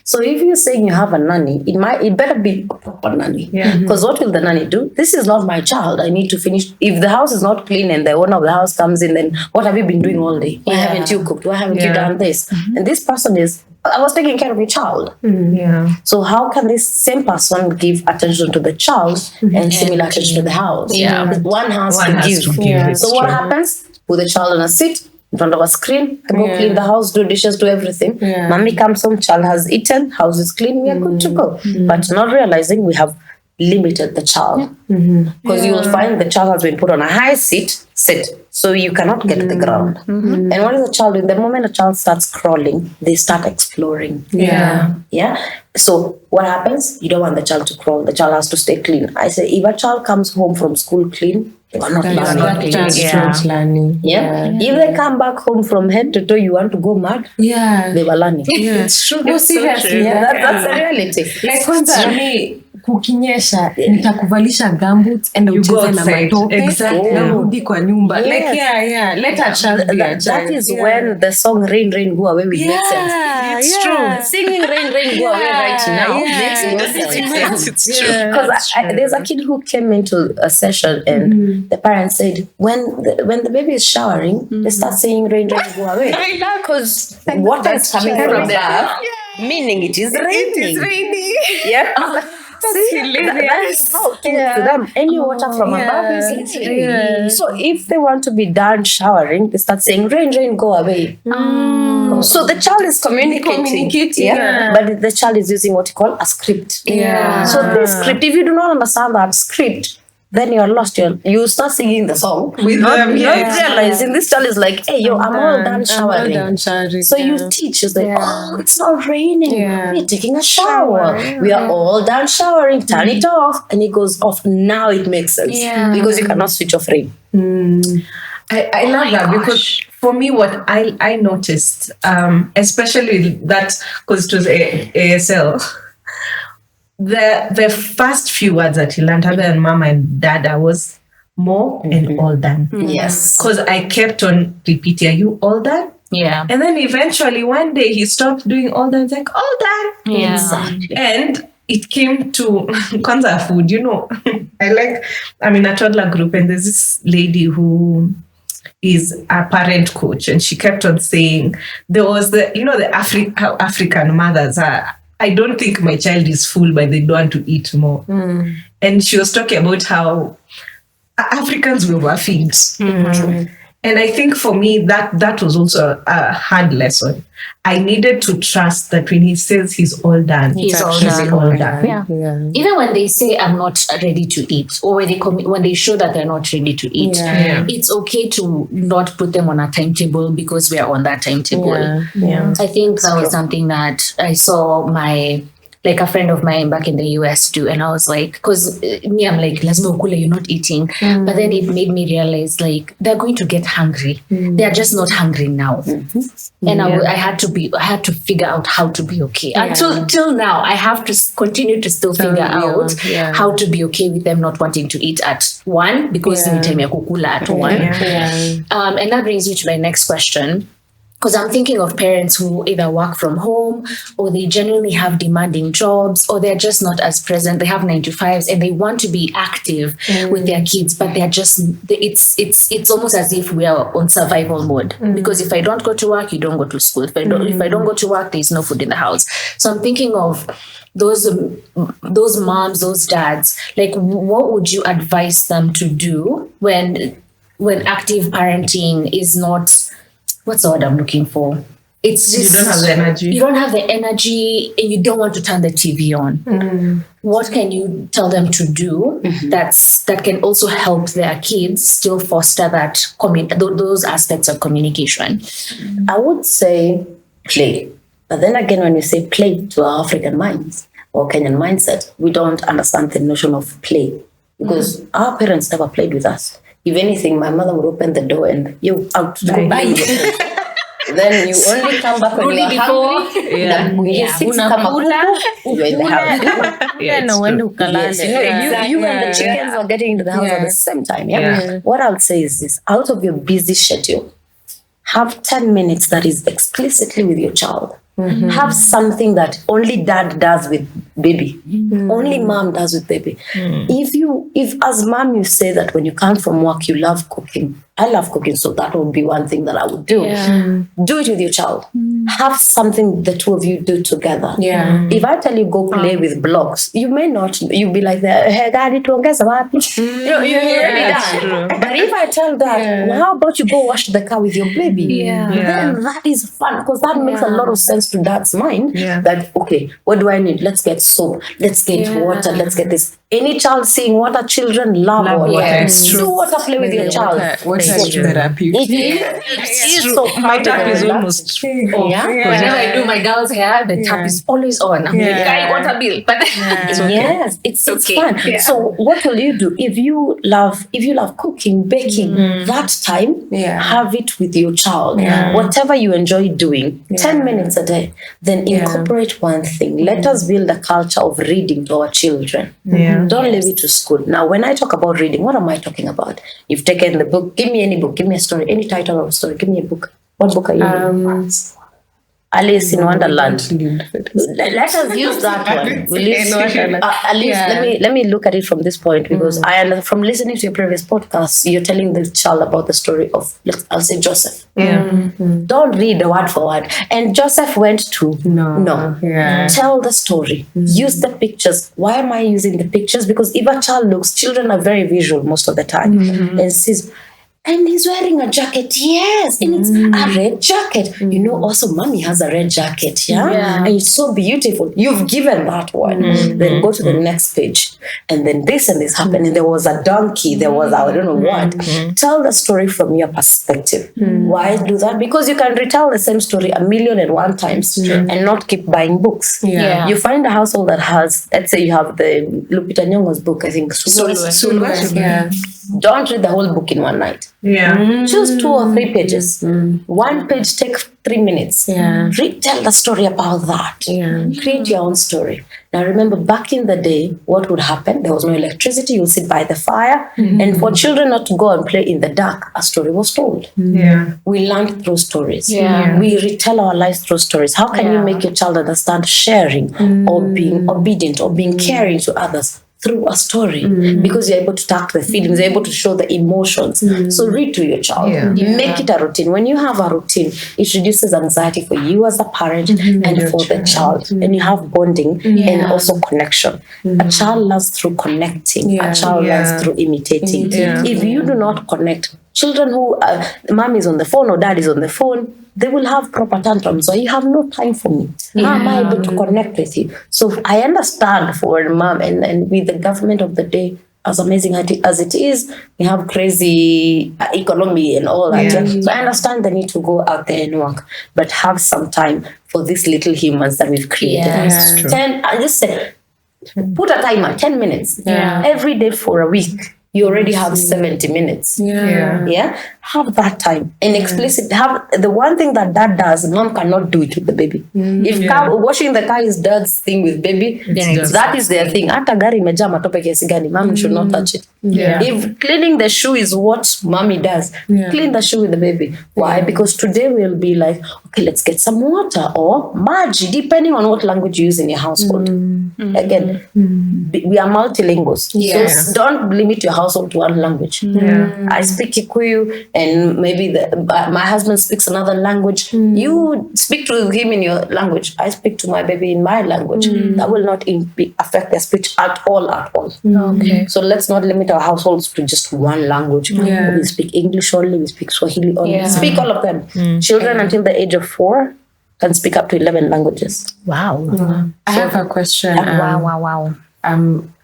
So if you're saying you have a nanny, it better be a proper nanny. Because what will the nanny do? This is not my child. I need to finish. If the house is not clean and the owner of the house comes in, then what have you been doing all day? Why haven't you cooked? Why haven't you done this? And this person I was taking care of your child. So how can this same person give attention to the child and similar attention to the house? One has to give. So what happens? Put the child on a seat in front of a screen, go clean the house, do dishes, do everything. Mommy comes home, child has eaten, house is clean, we are good to go. But not realizing we have limited the child. Because you will find the child has been put on a high sit, so you cannot get to the ground. And what is the child doing? The moment a child starts crawling, they start exploring. So what happens? You don't want the child to crawl. The child has to stay clean. I say, if a child comes home from school clean, you are not learning. If they come back home from head to toe, you want to go mad? They were learning. It's true. No, seriously. That's the reality. Like kwanza mi kukinyesha nitakuvalisha gumboots and ucheze na matope na rudi kwa nyumba. Like let a child be a child. That is when the song Rain Rain Go Away will make sense. It's true. Singing Rain Rain Go Away right now makes no sense. It's true. Because there's a kid who came into a session and the parents said when the baby is showering, they start saying Rain Rain Go Away. Because water is coming from the above, meaning it is raining. It is raining. That is how to them. Any water from above is rain. So if they want to be done showering, they start saying rain, rain, go away. So the child is communicating. But the child is using what you call a script. So this script, if you do not understand that script, then you're lost. You start singing the song with them, not realizing this child is like, hey, I'm all done showering. So you teach, it's like, oh, it's not raining. We're taking a shower. We are all done showering. Turn it off. And it goes off. Now it makes sense. Because you cannot switch off rain. I love that because for me, what I noticed, especially that, because it was ASL, the first few words that he learned other than mama and dada was more and all done. Yes. Because I kept on repeating, are you all done? Yeah. And then eventually one day he stopped doing all done. It's like, all done. Yeah. Exactly. And it came to Kwanzaa food, I'm in a toddler group and there's this lady who is a parent coach and she kept on saying, there was how African mothers are, I don't think my child is full, but they don't want to eat more. And she was talking about how Africans will overfeed. And I think for me, that was also a hard lesson. I needed to trust that when he says he's all done, He's all done. Yeah. Even when they say I'm not ready to eat, or when they show that they're not ready to eat, it's okay to not put them on a timetable because we are on that timetable. I think that was something that I saw like a friend of mine back in the US do, and I was like, because me, I'm like, lazima ukule, you're not eating. But then it made me realize, like, they're going to get hungry. They're just not hungry now. And I had to figure out how to be okay. Till now, I have to continue to still figure out how to be okay with them not wanting to eat at 1 because ni time ya kukula at 1. And that brings me to my next question. Because I'm thinking of parents who either work from home or they genuinely have demanding jobs or they're just not as present. They have 9-to-5s and they want to be active with their kids, but they're just, it's almost as if we are on survival mode. Because if I don't go to work, you don't go to school. If I don't go to work, there's no food in the house. So I'm thinking of those moms, those dads, like what would you advise them to do when active parenting is not... What's the word I'm looking for? It's just... You don't have the energy. You don't have the energy and you don't want to turn the TV on. What can you tell them to do that can also help their kids still foster that those aspects of communication? I would say play. But then again, when you say play to our African minds or Kenyan mindset, we don't understand the notion of play because our parents never played with us. If anything, my mother would open the door and you out to go buy. Then you only come back when you are hungry. You're in the house. You and the chickens are getting into the house at the same time. What I'll say is this: out of your busy schedule, have 10 minutes that is explicitly with your child. Have something that only dad does with baby, only mom does with baby. If as mom you say that when you come from work you love cooking, I love cooking, so that would be one thing that I would do. Do it with your child. Have something the two of you do together. If I tell you go play with blocks, you may not. You'll be like, hey, daddy, tuongeza wapi? You're already done. But if I tell that, well, how about you go wash the car with your baby? Then that is fun because that makes a lot of sense to dad's mind. That okay, what do I need? Let's get soap. Let's get water. Let's get this. Any child seeing water, children love water. Do water play with your child. It's therapeutic. It is so my tap is almost Whenever I do my girl's hair, the tap is always on. I'm like, I want a bill. But yes, it's okay. Fun. So what will you do if you love cooking, baking? That time, have it with your child. Whatever you enjoy doing, 10 minutes a day. Then incorporate one thing. Let us build a culture of reading to our children. Don't leave it to school. Now, when I talk about reading, what am I talking about? You've taken the book. Give me any book. Give me a story. Any title of a story. Give me a book. What book are you reading? Alice in Wonderland. Let us use that one. Alice, let me look at it from this point because from listening to your previous podcast, you're telling the child about the story of, I'll say Joseph. Don't read the word for word. And Joseph went to no. Tell the story. Use the pictures. Why am I using the pictures? Because if a child children are very visual most of the time, and says, and he's wearing a jacket, yes, and it's a red jacket. Also mommy has a red jacket, and it's so beautiful. You've given that one. Then go to the next page, and then this and this happened, and there was a donkey, there was I don't know what. Tell the story from your perspective. Why do that? Because you can retell the same story 1,001 times and not keep buying books. You find a household that has, let's say you have the Lupita Nyong'o's book, I think, Don't read the whole book in one night. Choose 2 or 3 pages. One page take 3 minutes. Tell the story about that. Create your own story. Now remember, back in the day, what would happen? There was no electricity. You'll sit by the fire. And for children not to go and play in the dark, a story was told. We learned through stories. We retell our lives through stories. How can you make your child understand sharing or being obedient or being caring to others? Through a story, because you're able to talk the feelings, you're able to show the emotions. So read to your child. Make it a routine. When you have a routine, it reduces anxiety for you as a parent and for the child. And you have bonding and also connection. A child learns through connecting. A child learns through imitating. If you do not connect, Children who mom is on the phone or dad is on the phone, they will have proper tantrums. So you have no time for me. How am I able to connect with you? So I understand for mom and with the government of the day, as amazing as it is, we have crazy economy and all that. So I understand the need to go out there and work, but have some time for these little humans that we've created. That's true. I just said, put a timer, 10 minutes. Every day for a week. You already have 70 minutes. Yeah. Have that time and explicit. Have the one thing that dad does, mom cannot do it with the baby. If washing the car is dad's thing with baby, that is their thing. Hata gari imejaa matope kiasi gani, mom should not touch it. If cleaning the shoe is what mommy does, clean the shoe with the baby. Why? Because today we'll be like, okay, let's get some water or maji, depending on what language you use in your household. Again, we are multilinguals. So don't limit your household to one language. I speak Kikuyu and maybe my husband speaks another language. You speak to him in your language. I speak to my baby in my language. That will not affect their speech at all. Okay. So let's not limit our households to just one language. We speak English only, we speak Swahili only. Speak all of them. Children until the age of 4 can speak up to 11 languages. Wow. I have a question. Wow.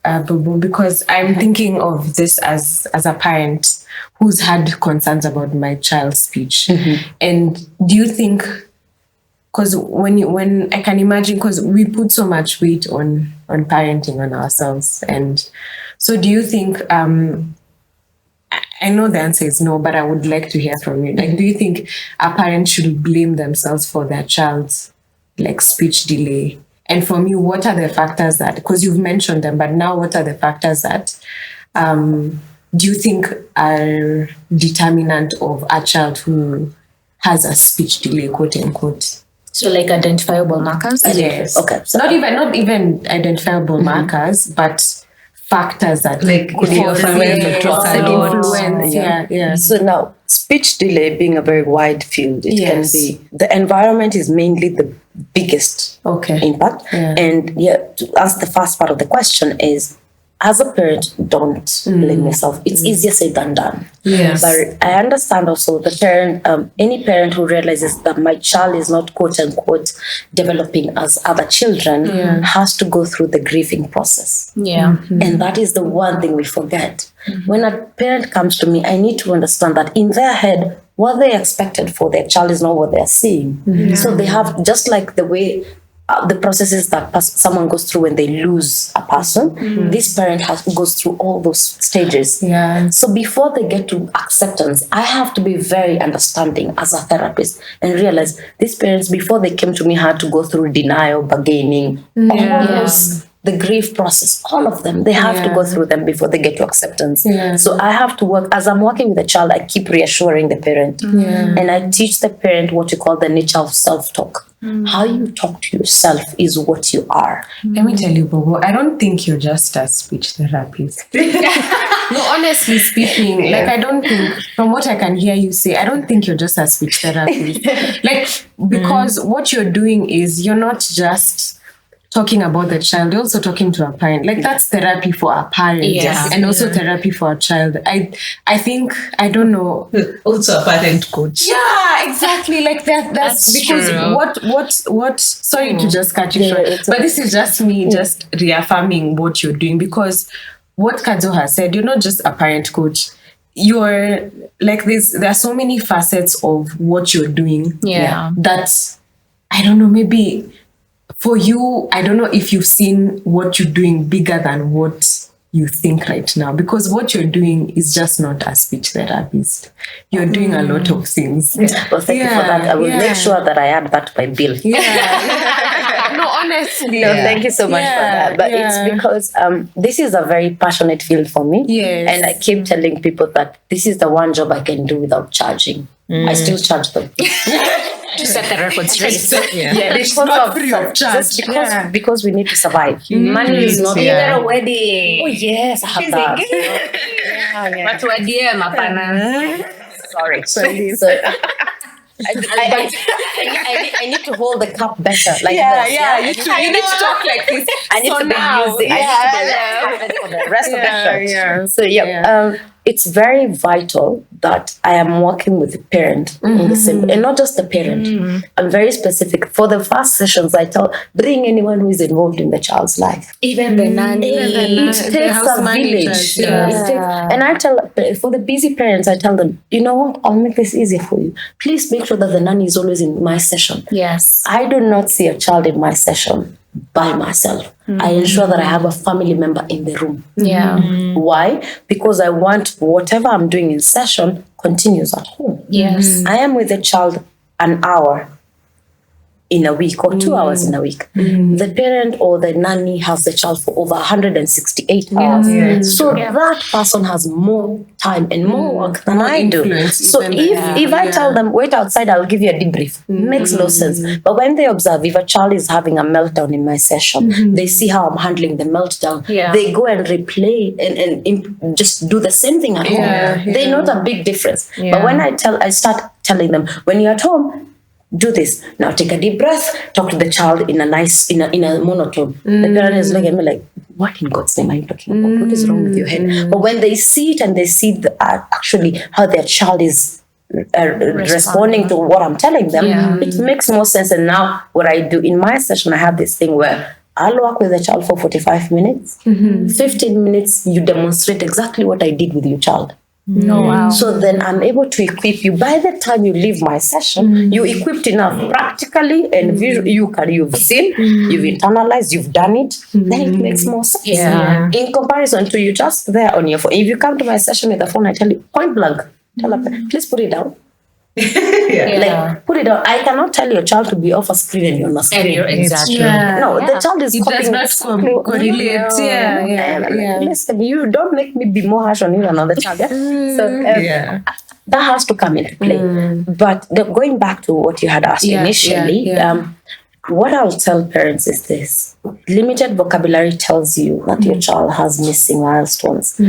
Bubu, because I'm thinking of this as a parent who's had concerns about my child's speech. And do you think, because when I can imagine, because we put so much weight on parenting on ourselves, and so do you think, I know the answer is no, but I would like to hear from you. Like, do you think a parent should blame themselves for their child's like speech delay? And for me, what are the factors that, because you've mentioned them, but now what are the factors that do you think are determinant of a child who has a speech delay, quote unquote? So like identifiable markers? Yes. Okay. So not even identifiable markers, but factors that Like influence. Yeah. So now, speech delay being a very wide field, it can be, the environment is mainly the biggest impact. And to answer the first part of the question is, as a parent, don't blame yourself. It's easier said than done. Yes. But I understand also the parent, any parent who realizes that my child is not quote unquote developing as other children has to go through the grieving process. And that is the one thing we forget. When a parent comes to me, I need to understand that in their head, what they expected for their child is not what they're seeing. So they have, just like the way the processes that someone goes through when they lose a person, this parent goes through all those stages. So before they get to acceptance, I have to be very understanding as a therapist and realize these parents, before they came to me, had to go through denial, bargaining, all those, the grief process, all of them, they have to go through them before they get to acceptance. So I have to work, as I'm working with the child, I keep reassuring the parent. And I teach the parent what you call the nature of self-talk. How you talk to yourself is what you are. Let me tell you, Bobo, I don't think you're just a speech therapist. No, honestly speaking, like, I don't think, from what I can hear you say, I don't think you're just a speech therapist. Like, because what you're doing is, you're not just talking about the child, you're also talking to a parent. Like, that's therapy for a parent and also therapy for a child. I think, I don't know. Also a parent coach. Yeah, exactly. Like that's because true. what sorry to just cut you short, but this is just me just reaffirming what you're doing, because what Kadzo has said, you're not just a parent coach. You're like there are so many facets of what you're doing. That I don't know, maybe for you, I don't know if you've seen what you're doing bigger than what you think right now, because what you're doing is just not a speech therapist. You're doing a lot of things. Well, thank you for that. I will make sure that I add that to my bill. No, honestly. No, thank you so much for that. But it's because this is a very passionate field for me. And I keep telling people that this is the one job I can do without charging. I still charge them. To set the record straight. It's not free of charge. Just because we need to survive. Money is not Either a wedding. Oh yes, I have that. But we're Sorry. So I need to hold the cup better. Like this. You need to talk like this. I need to be using. I need to be for the rest of the church. So it's very vital that I am working with the parent in the same, and not just the parent. I'm very specific. For the first sessions, I bring anyone who is involved in the child's life. Even the nanny. It takes a village. And I tell, for the busy parents, I tell them, you know what, I'll make this easier for you. Please make sure that the nanny is always in my session. Yes. I do not see a child in my session by myself. I ensure that I have a family member in the room. Yeah. Why? Because I want whatever I'm doing in session continues at home. Yes. I am with the child an hour in a week or 2 hours in a week. The parent or the nanny has the child for over 168 hours. So that person has more time and more work than I do. So if I tell them, wait outside, I'll give you a debrief, makes no sense. But when they observe, if a child is having a meltdown in my session, they see how I'm handling the meltdown. They go and replay and just do the same thing at home. They note a big difference. But when I start telling them, when you're at home, do this. Now take a deep breath. Talk to the child in a monotone. The parent is looking at me like, what in God's name are you talking about? What is wrong with your head? But when they see it and they see actually how their child is responding to what I'm telling them, it makes more sense. And now what I do in my session, I have this thing where I'll work with the child for 45 minutes. 15 minutes, you demonstrate exactly what I did with your child. So then I'm able to equip you. By the time you leave my session, you equipped enough practically and visually. You've seen, you've internalized, you've done it. Then it makes more sense. In comparison to you just there on your phone. If you come to my session with the phone, I tell you point blank, tell her, please put it down. Like put it down. I cannot tell your child to be off a screen and you're on a screen. Exactly. No, the child is It does copying. not correlate. Listen, you don't make me be more harsh on you than on the child. So that has to come into play. But going back to what you had asked initially, what I'll tell parents is this: limited vocabulary tells you that your child has missing milestones.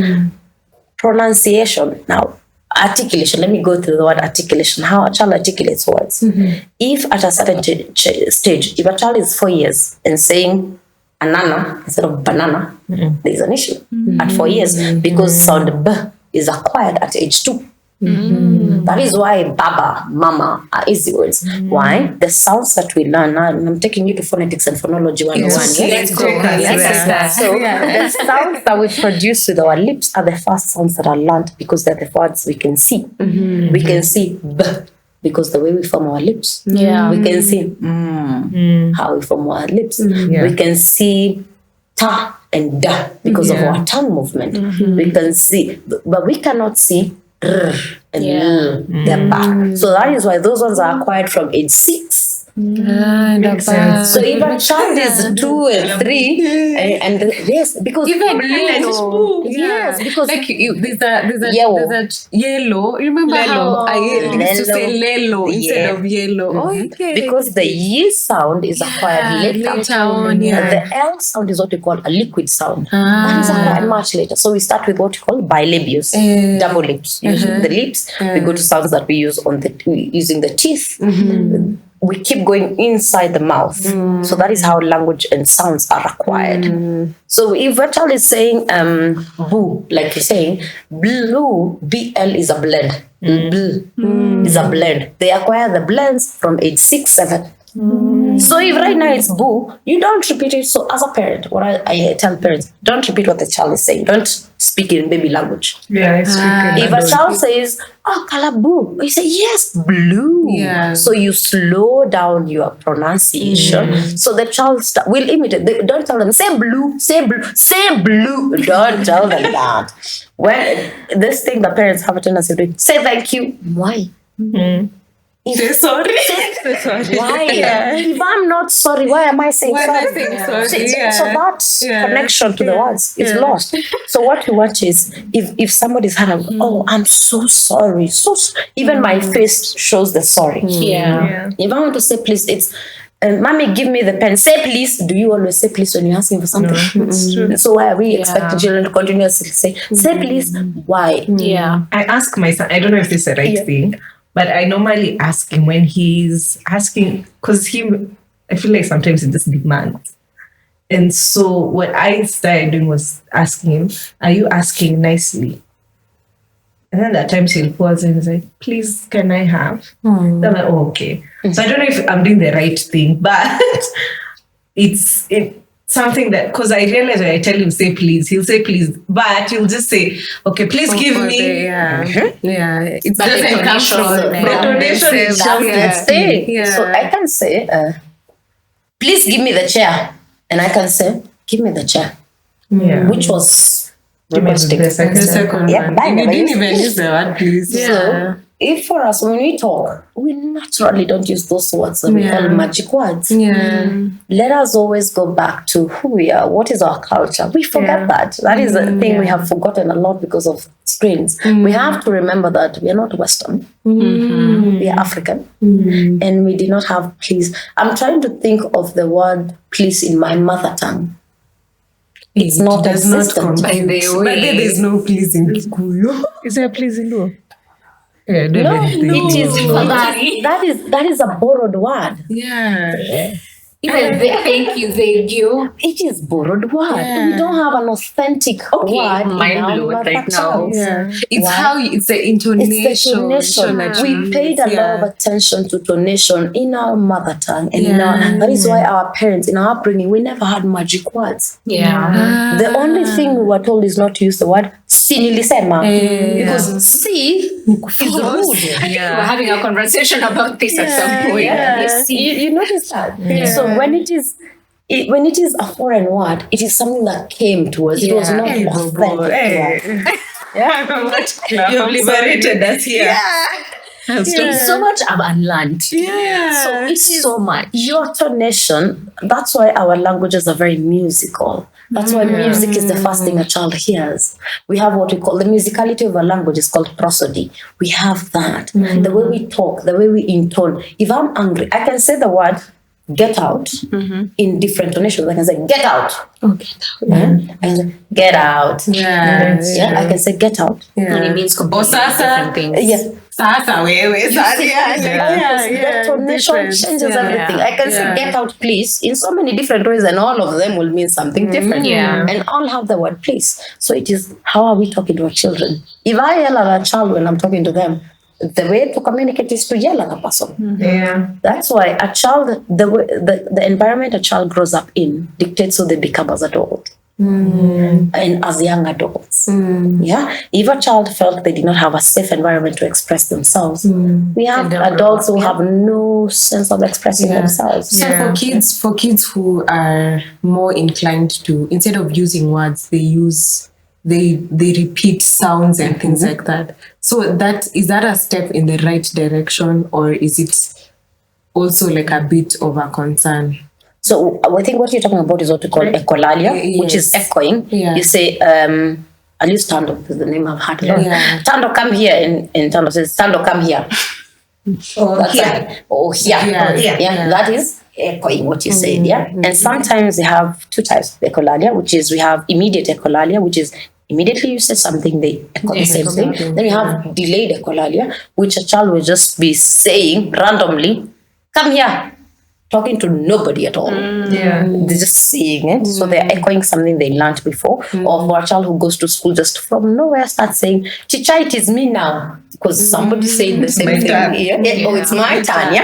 Pronunciation now. Articulation, let me go through the word articulation, how a child articulates words. If at a certain stage, if a child is 4 years and saying banana instead of banana, there is an issue at 4 years because sound B is acquired at age 2. That is why baba, mama are easy words. Why? The sounds that we learn, I'm taking you to phonetics and phonology 101. Let's go. So the sounds that we produce with our lips are the first sounds that are learned because they're the words we can see. We can see B because the way we form our lips. We can see how we form our lips. We can see ta and da because of our tongue movement. We can see, but we cannot see and they're back. So that is why those ones are acquired from age 6. So if a child is 2 and 3, and yes, because even yellow, because like there's a yellow. Remember how I used to say lelo instead of yellow? Because the y sound is acquired later on. The L sound is what we call a liquid sound. That is acquired much later. So we start with what we call bilabious, double lips. Using the lips, we go to sounds that we use using the teeth. We keep going inside the mouth. So that is how language and sounds are acquired. So if a child is saying boo, like you're saying, blue, BL is a blend. Blue is a blend. They acquire the blends from age 6, 7. So if right now it's boo, you don't repeat it. So as a parent, what I tell parents, don't repeat what the child is saying. Don't speak in baby language. If a child says, oh, color boo, you say, yes, blue. So you slow down your pronunciation. So the child will imitate. Don't tell them, say blue, say blue, say blue. Don't tell them that. When this thing the parents have a tendency to do, say thank you. Why? Say sorry. Why? If I'm not sorry, why am I saying sorry? So that connection to the words is lost. So what we want is, if somebody's had oh, I'm so sorry. Even my face shows the sorry. If I want to say please, it's mommy, give me the pen. Say please. Do you always say please when you're asking for something? It's true. So why are we expecting children to continuously say please? Why? I ask my son, I don't know if this is the right thing, but I normally ask him when he's asking, because I feel like sometimes he just demands. And so what I started doing was asking him, are you asking nicely? And then at times he'll pause and he's like, please, can I have? Then I'm like, oh, okay. So I don't know if I'm doing the right thing, but it's something that, because I realize when I tell him say please, he'll say please, but he'll just say, okay, please give me. It But doesn't come from the donation is That's the thing. So I can say, please give me the chair. And I can say, give me the chair. Yeah. Which was Give me the second Yeah, one. but I We never didn't used even it. use the word please. So if for us, when we talk, we naturally don't use those words that we call magic words. Let us always go back to who we are. What is our culture? We forget that. That is the thing we have forgotten a lot because of screens. We have to remember that we are not Western. We are African. And we did not have please. I'm trying to think of the word please in my mother tongue. It's not does not existent. compute. But then there's no please in Kikuyu. Is there a please in Luo? Yeah, No, it is that is a borrowed word. Even thank you, thank you. It is borrowed word. We don't have an authentic word in mind our blew mother right now. tongue. It's how it's the intonation. It's the tonation. We paid a lot of attention to tonation in our mother tongue, and in our, that is why our parents, in our upbringing, we never had magic words. The only thing we were told is not to use the word si nilisema, because si is rude. I think we were having a conversation about this at some point. You notice that? So when it is a foreign word, it is something that came to us. It was not authentic to us. You've liberated us here. It's so much I've unlearned. So it's so much. Your tonation, that's why our languages are very musical. That's why music is the first thing a child hears. We have what we call the musicality of a language is called prosody. We have that. The way we talk, the way we intone. If I'm angry, I can say the word get out in different tonations. I can say get out. I can say get out. I can say get out. And it means completely different things. Yes. The tonation changes everything. I can say get out please in so many different ways, and all of them will mean something different. And all have the word please. So it is, how are we talking to our children? If I yell at a child when I'm talking to them, the way to communicate is to yell at a person. That's why a child, the environment a child grows up in dictates who they become as adults. And as young adults. If a child felt they did not have a safe environment to express themselves, we have adults who have no sense of expressing themselves. So for kids who are more inclined to, instead of using words, they repeat sounds and things like that. So is that a step in the right direction, or is it also like a bit of a concern? So I think what you're talking about is what we call echolalia, which is echoing. You say, I'll use Tando because the name I've heard. Tando, come here. And Tando says, Tando, come here. Here. That is echoing what you said. And sometimes they have two types of echolalia, which is we have immediate echolalia, which is immediately you say something, they echo the same thing. Then you have delayed echolalia, which a child will just be saying randomly, come here. Talking to nobody at all. They're just saying it. So they're echoing something they learned before. Or for a child who goes to school just from nowhere starts saying, Chicha, it is me now. Because somebody said the same thing. Oh, it's my turn.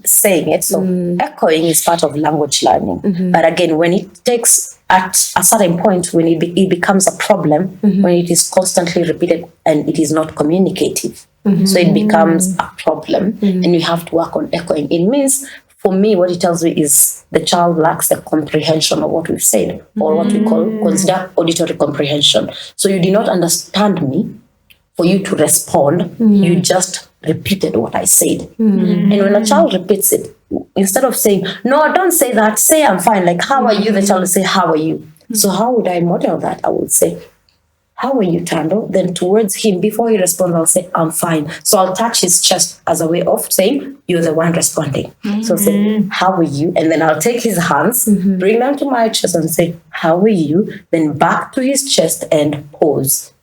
Saying it. So echoing is part of language learning. But again, when it takes at a certain point, when it becomes a problem, when it is constantly repeated and it is not communicative. So it becomes a problem. And you have to work on echoing. It means, for me, what it tells me is the child lacks the comprehension of what we've said, or what we consider auditory comprehension. So you did not understand me for you to respond. You just repeated what I said. And when a child repeats it, instead of saying, no, don't say that, say I'm fine. Like, how are you? The child will say, how are you? So how would I model that? I would say, how are you, Tando? Then towards him, before he responds, I'll say, I'm fine. So I'll touch his chest as a way of saying, you're the one responding. So I'll say, how are you? And then I'll take his hands, bring them to my chest and say, how are you? Then back to his chest and pause.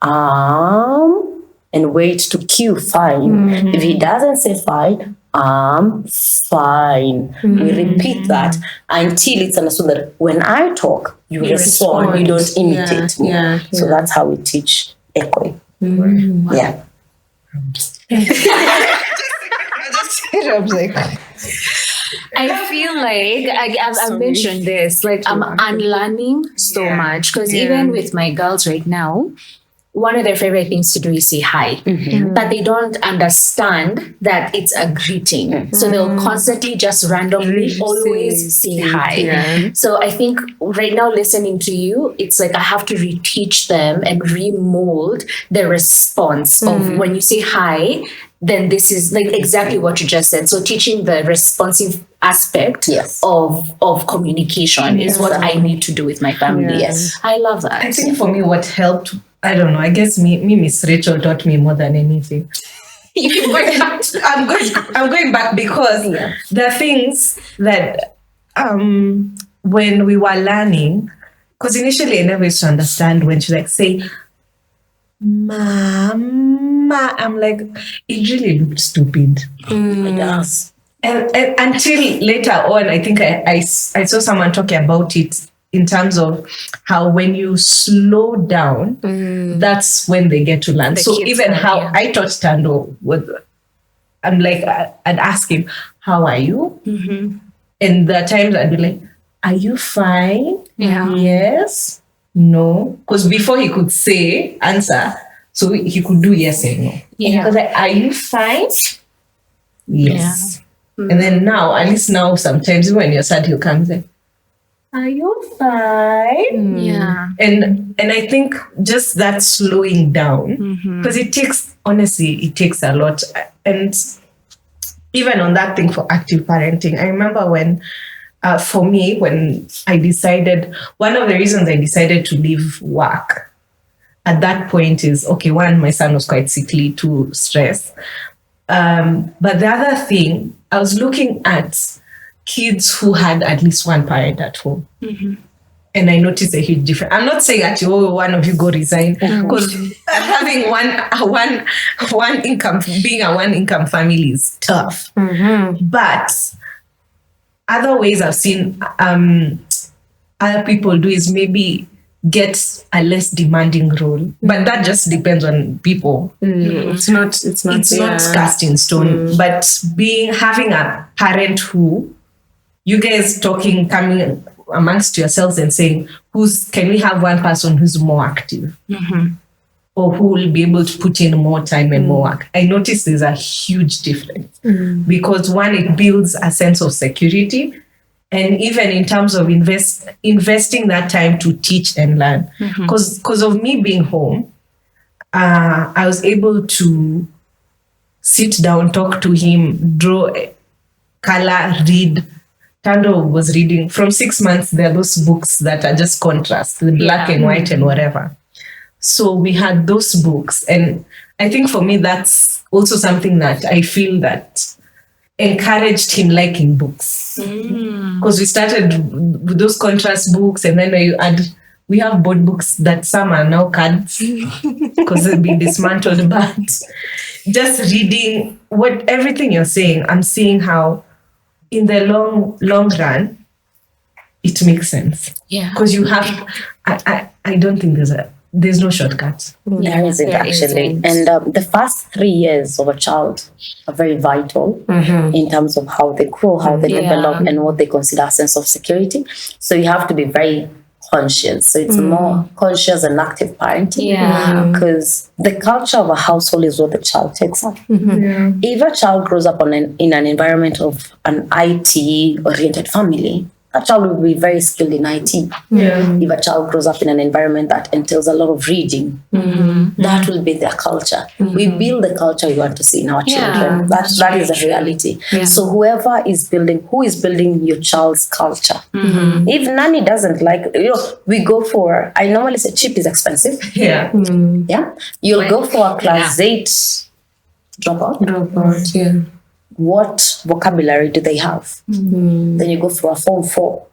And wait to cue fine. If he doesn't say fine, fine. We repeat that until it's understood that when I talk, you respond, you don't imitate me. So that's how we teach echoing. Yeah. I feel like I've mentioned this, like I'm unlearning so much because even with my girls right now, one of their favorite things to do is say hi, but they don't understand that it's a greeting. So they'll constantly just randomly always say hi. Yeah. So I think right now listening to you, it's like I have to reteach them and remold the response of when you say hi, then this is like exactly what you just said. So teaching the responsive aspect of communication is what I need to do with my family. Yes. I love that. I think for me, what helped, I don't know, I guess me Miss Rachel taught me more than anything. I'm going back because there are things that when we were learning, because initially I never used to understand when she like say, Mama, I'm like, it really looked stupid. It does. And until later on, I think I saw someone talking about it in terms of how when you slow down, that's when they get to learn. So even how I taught Tando, I'm like, I'd ask him, how are you? And there are times I'd be like, are you fine? Yes. No. Because before he could say, answer, so he could do yes and no. Yeah. Because like, are you fine? Yes. And then now, at least now, sometimes when you're sad, he'll come and say, are you fine? Yeah. And I think just that slowing down, because it takes a lot. And even on that thing for active parenting, I remember when, for me, when I decided, one of the reasons I decided to leave work at that point is, okay, one, my son was quite sickly, two, stress. But the other thing, I was looking at kids who had at least one parent at home. And I noticed a huge difference. I'm not saying that one of you go resign, because having one income, being a one income family is tough. But other ways I've seen other people do is maybe get a less demanding role, but that just depends on people. It's not cast in stone. But having a parent who you guys coming amongst yourselves and saying, can we have one person who's more active? Or who will be able to put in more time and more work? I noticed there's a huge difference. Because one, it builds a sense of security. And even in terms of investing that time to teach and learn. Because of me being home, I was able to sit down, talk to him, draw, color, read. Tando was reading. From 6 months, there are those books that are just contrast, the black and white and whatever. So we had those books. And I think for me, that's also something that I feel that encouraged him liking books. Because we started with those contrast books, and then we have board books that some are now cards because they've been dismantled, but just reading everything you're saying, I'm seeing how in the long run, it makes sense. Yeah. Because you have, I don't think there's no shortcut. There isn't actually. And the first 3 years of a child are very vital in terms of how they grow, how they develop, and what they consider a sense of security. So you have to be very conscious. So it's more conscious and active parenting. Because the culture of a household is what the child takes up. If a child grows up in an environment of an IT-oriented family, a child will be very skilled in IT. If a child grows up in an environment that entails a lot of reading, that will be their culture. We build the culture we want to see in our children. That is a reality. So who is building your child's culture? If nanny doesn't like, we go for, I normally say cheap is expensive. You'll go for a class 8 dropout. What vocabulary do they have? Then you go for a form 4.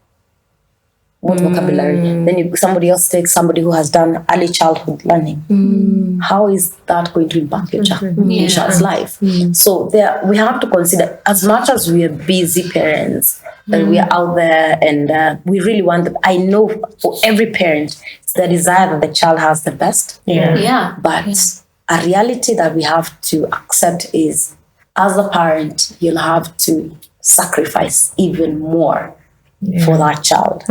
What vocabulary? Then somebody else takes somebody who has done early childhood learning. How is that going to impact your child's life? So we have to consider, as much as we are busy parents, and we are out there and we really want them. I know for every parent, it's the desire that the child has the best. But a reality that we have to accept is, as a parent, you'll have to sacrifice even more for that child.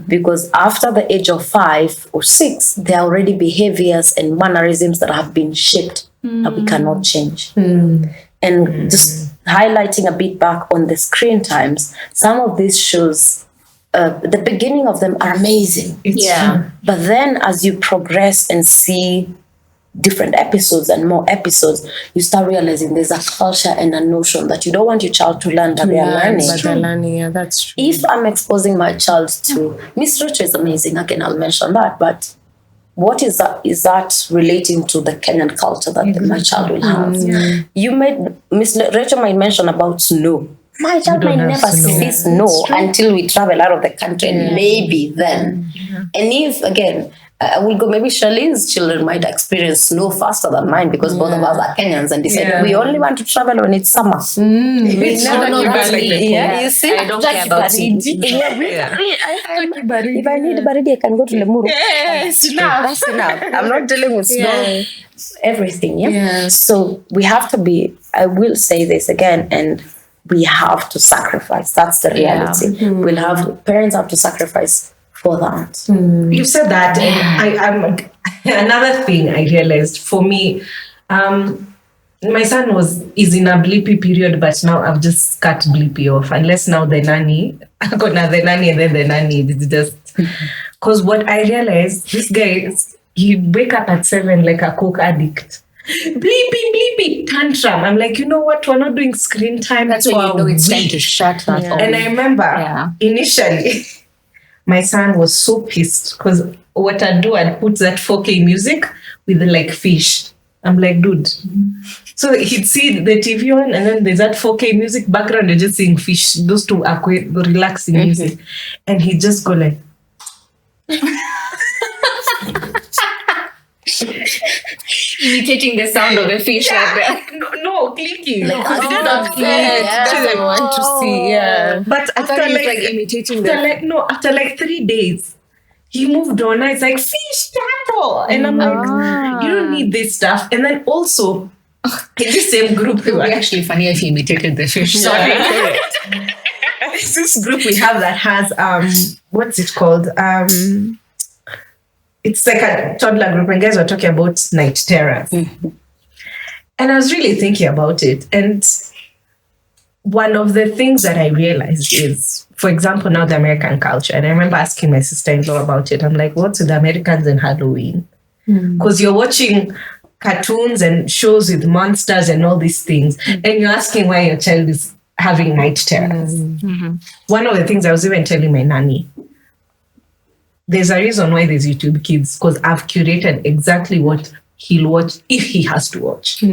Because after the age of 5 or 6, there are already behaviors and mannerisms that have been shaped that we cannot change. And just highlighting a bit back on the screen times, some of these shows, the beginning of them are amazing. But then as you progress and see different episodes and more episodes, you start realizing there's a culture and a notion that you don't want your child to learn that they are learning. Yeah, that's true. If I'm exposing my child to Miss Rachel is amazing, again, I'll mention that, but what is that? Is that relating to the Kenyan culture that my child will have? You Miss Rachel might mention about snow. My child might never see snow until we travel out of the country, and maybe then. And if, again, I will go, maybe Sharleen's children might experience snow faster than mine because both of us are Kenyans and decide we only want to travel when it's summer. It's never not Yeah, you see? I don't care about it. If I need baridi, I can go to Lemuru. Yes, That's enough. I'm not dealing with snow. Everything, So we have to be, I will say this again, and we have to sacrifice. That's the reality. Parents have to sacrifice for that. You said that, and I'm another thing I realized for me. My son is in a bleepy period, but now I've just cut bleepy off. Unless now the nanny, and then the nanny is just because what I realized, this guy, he wake up at 7 like a coke addict. Bleepy tantrum. I'm like, you know what? We're not doing screen time. That's when you know it's time to shut that off. And I remember initially, my son was so pissed because what I'd do, I'd put that 4K music with like fish. I'm like, dude. So he'd see the TV on, and then there's that 4K music background. They're just seeing fish. Those two are quite relaxing music, and he'd just go like. Imitating the sound of a fish like that. No, clicking. That's what I want to see. But after like imitating after like 3 days, he moved on. It's like fish tackle, and I'm like, you don't need this stuff. And then also in the same group, it would be actually funny if he imitated the fish. Sorry. There's this group we have that has what's it called? It's like a toddler group, and guys were talking about night terrors. And I was really thinking about it. And one of the things that I realized is, for example, now the American culture. And I remember asking my sister-in-law about it. I'm like, what's with the Americans and Halloween? Because you're watching cartoons and shows with monsters and all these things. And you're asking why your child is having night terrors. One of the things I was even telling my nanny, there's a reason why there's YouTube Kids, because I've curated exactly what he'll watch if he has to watch. We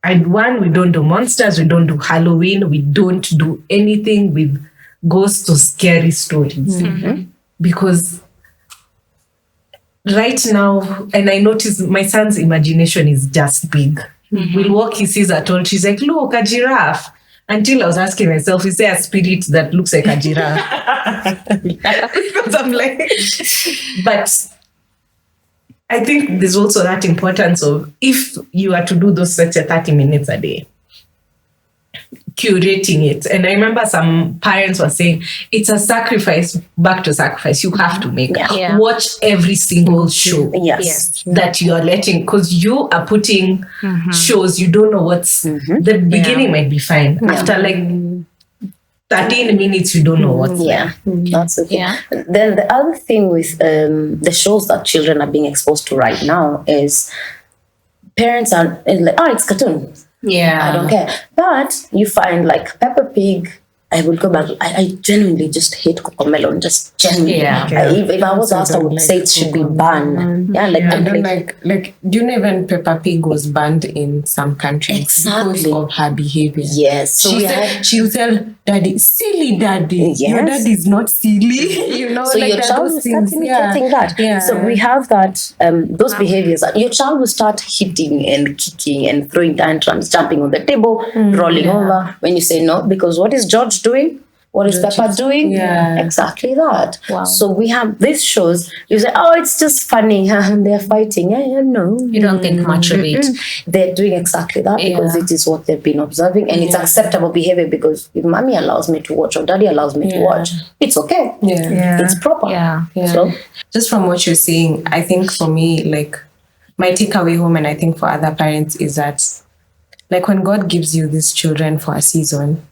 don't do monsters, we don't do Halloween, we don't do anything with ghosts or scary stories. Because right now, and I notice my son's imagination is just big. We'll walk, he sees a toll, she's like, look, a giraffe. Until I was asking myself, is there a spirit that looks like a giraffe? Because I'm like, but I think there's also that importance of, if you are to do those such a 30 minutes a day, curating it. And I remember some parents were saying, it's a sacrifice, back to sacrifice, you have to make. Watch every single show that you are letting, because you are putting shows, you don't know what's, the beginning might be fine. After like 13 minutes, you don't know what's that's okay. Then the other thing with the shows that children are being exposed to right now is parents are like, it's cartoon. I don't care. But you find like Peppa Pig, I would go back. I genuinely just hate Cocomelon. Just genuinely. If I was asked, I would say it should be banned. I don't like. Do you know even Peppa Pig was banned in some countries because of her behavior? Yes. So she would tell Daddy, silly Daddy. Your daddy is not silly. You know, so like your child will start imitating that. So we have that. Those behaviors. Your child will start hitting and kicking and throwing tantrums, jumping on the table, rolling over when you say no. Because what is George doing? What is Peppa doing? Yeah. Exactly that. Wow. So we have these shows. You say, oh, it's just funny. They're fighting. Yeah, no. You don't think much of it. They're doing exactly that because it is what they've been observing. And it's acceptable behavior because if mommy allows me to watch or daddy allows me to watch, it's okay. Yeah. It's proper. Yeah. So Just from what you're saying, I think for me, like, my takeaway home, and I think for other parents, is that, like, when God gives you these children for a season,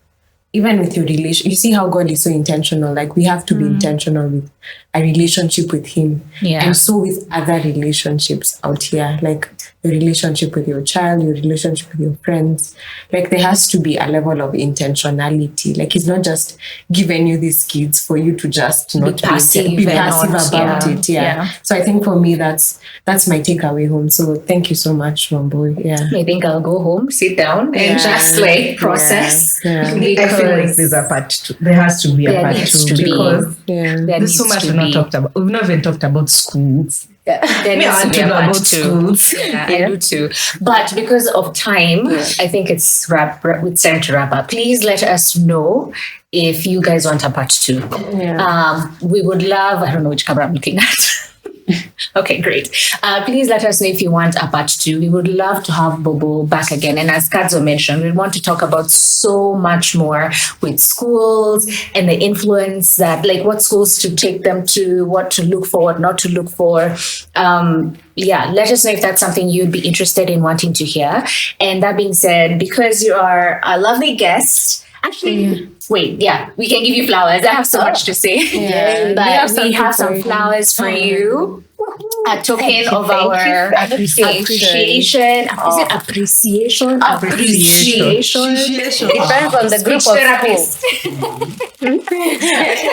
even with your relation, you see how God is so intentional. Like, we have to be intentional with a relationship with Him. Yeah. And so with other relationships out here, like your relationship with your child, your relationship with your friends, like there has to be a level of intentionality. Like, He's not just giving you these kids for you to just not passive be and passive not, about it. yeah. So I think for me, that's my takeaway home. So thank you so much, Wambo. Yeah. I think I'll go home, sit down, and just like process. Yeah. I feel like there's a part two. There has to be a There part needs two to be. because There there's so needs much to we've not be. talked about. We've not even talked about schools. There Me, needs I to want be to a know part about two. schools. Yeah, I do too. But because of time, I think it's time to wrap up. Please let us know if you guys want a part two. We would love, I don't know which camera I'm looking at. Okay, great. Please let us know if you want a part two. We would love to have Bobo back again. And as Kadzo mentioned, we want to talk about so much more with schools and the influence that, like, what schools to take them to, what to look for, what not to look for. Let us know if that's something you'd be interested in wanting to hear. And that being said, because you are a lovely guest, actually, wait, we can give you flowers. I have so much to say. But we have some flowers for you. A token of our appreciation. Is it appreciation? Appreciation. depends on the group of school.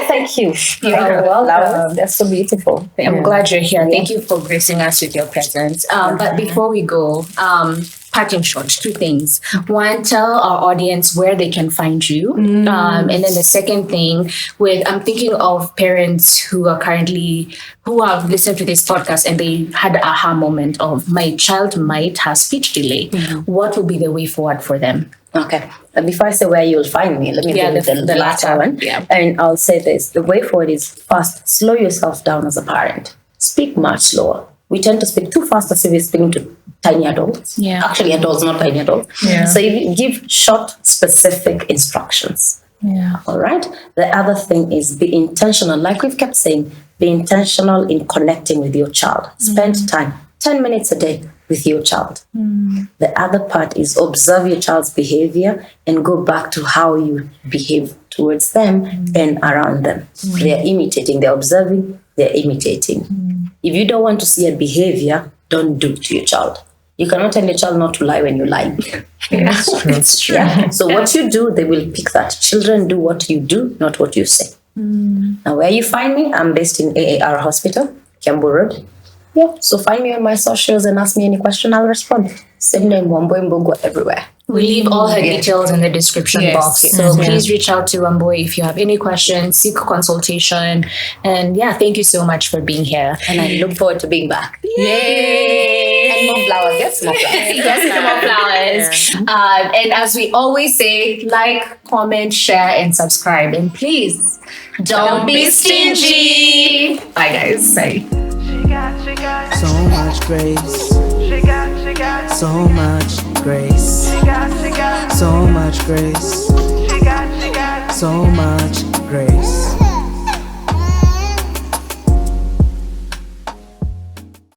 Thank you. You're welcome. They're so beautiful. I'm glad you're here. Thank you for gracing us with your presence. But before we go, parting shot, two things. One, tell our audience where they can find you. And then the second thing, I'm thinking of parents who have listened to this podcast and they had an aha moment of, my child might have speech delay. What will be the way forward for them? Okay. Before I say where you'll find me, let me go with the latter one. Yeah. And I'll say this. The way forward is first, slow yourself down as a parent. Speak much slower. We tend to speak too fast as if we're speaking to tiny adults. Yeah. Actually, adults, not tiny adults. Yeah. So you give short, specific instructions. Yeah. All right. The other thing is be intentional. Like we've kept saying, be intentional in connecting with your child. Spend time, 10 minutes a day with your child. The other part is observe your child's behavior and go back to how you behave towards them and around them. They're imitating, they're observing, they're imitating. If you don't want to see a behavior, don't do it to your child. You cannot tell your child not to lie when you lie. It's true. Yeah. So what you do, they will pick that. Children do what you do, not what you say. Now, where you find me, I'm based in AAR Hospital, Kiambu Road. Yeah. So find me on my socials and ask me any question, I'll respond. Same name, Wambo Mbogo, everywhere. We leave all her details in the description box. So please reach out to Wambo if you have any questions, seek consultation. And thank you so much for being here. And I look forward to being back. Yay! And more flowers. Yes, more flowers. Yes, more flowers. And as we always say, like, comment, share, and subscribe. And please, don't be stingy. Bye, guys. Bye. So much grace. So much grace. So much grace. So much grace.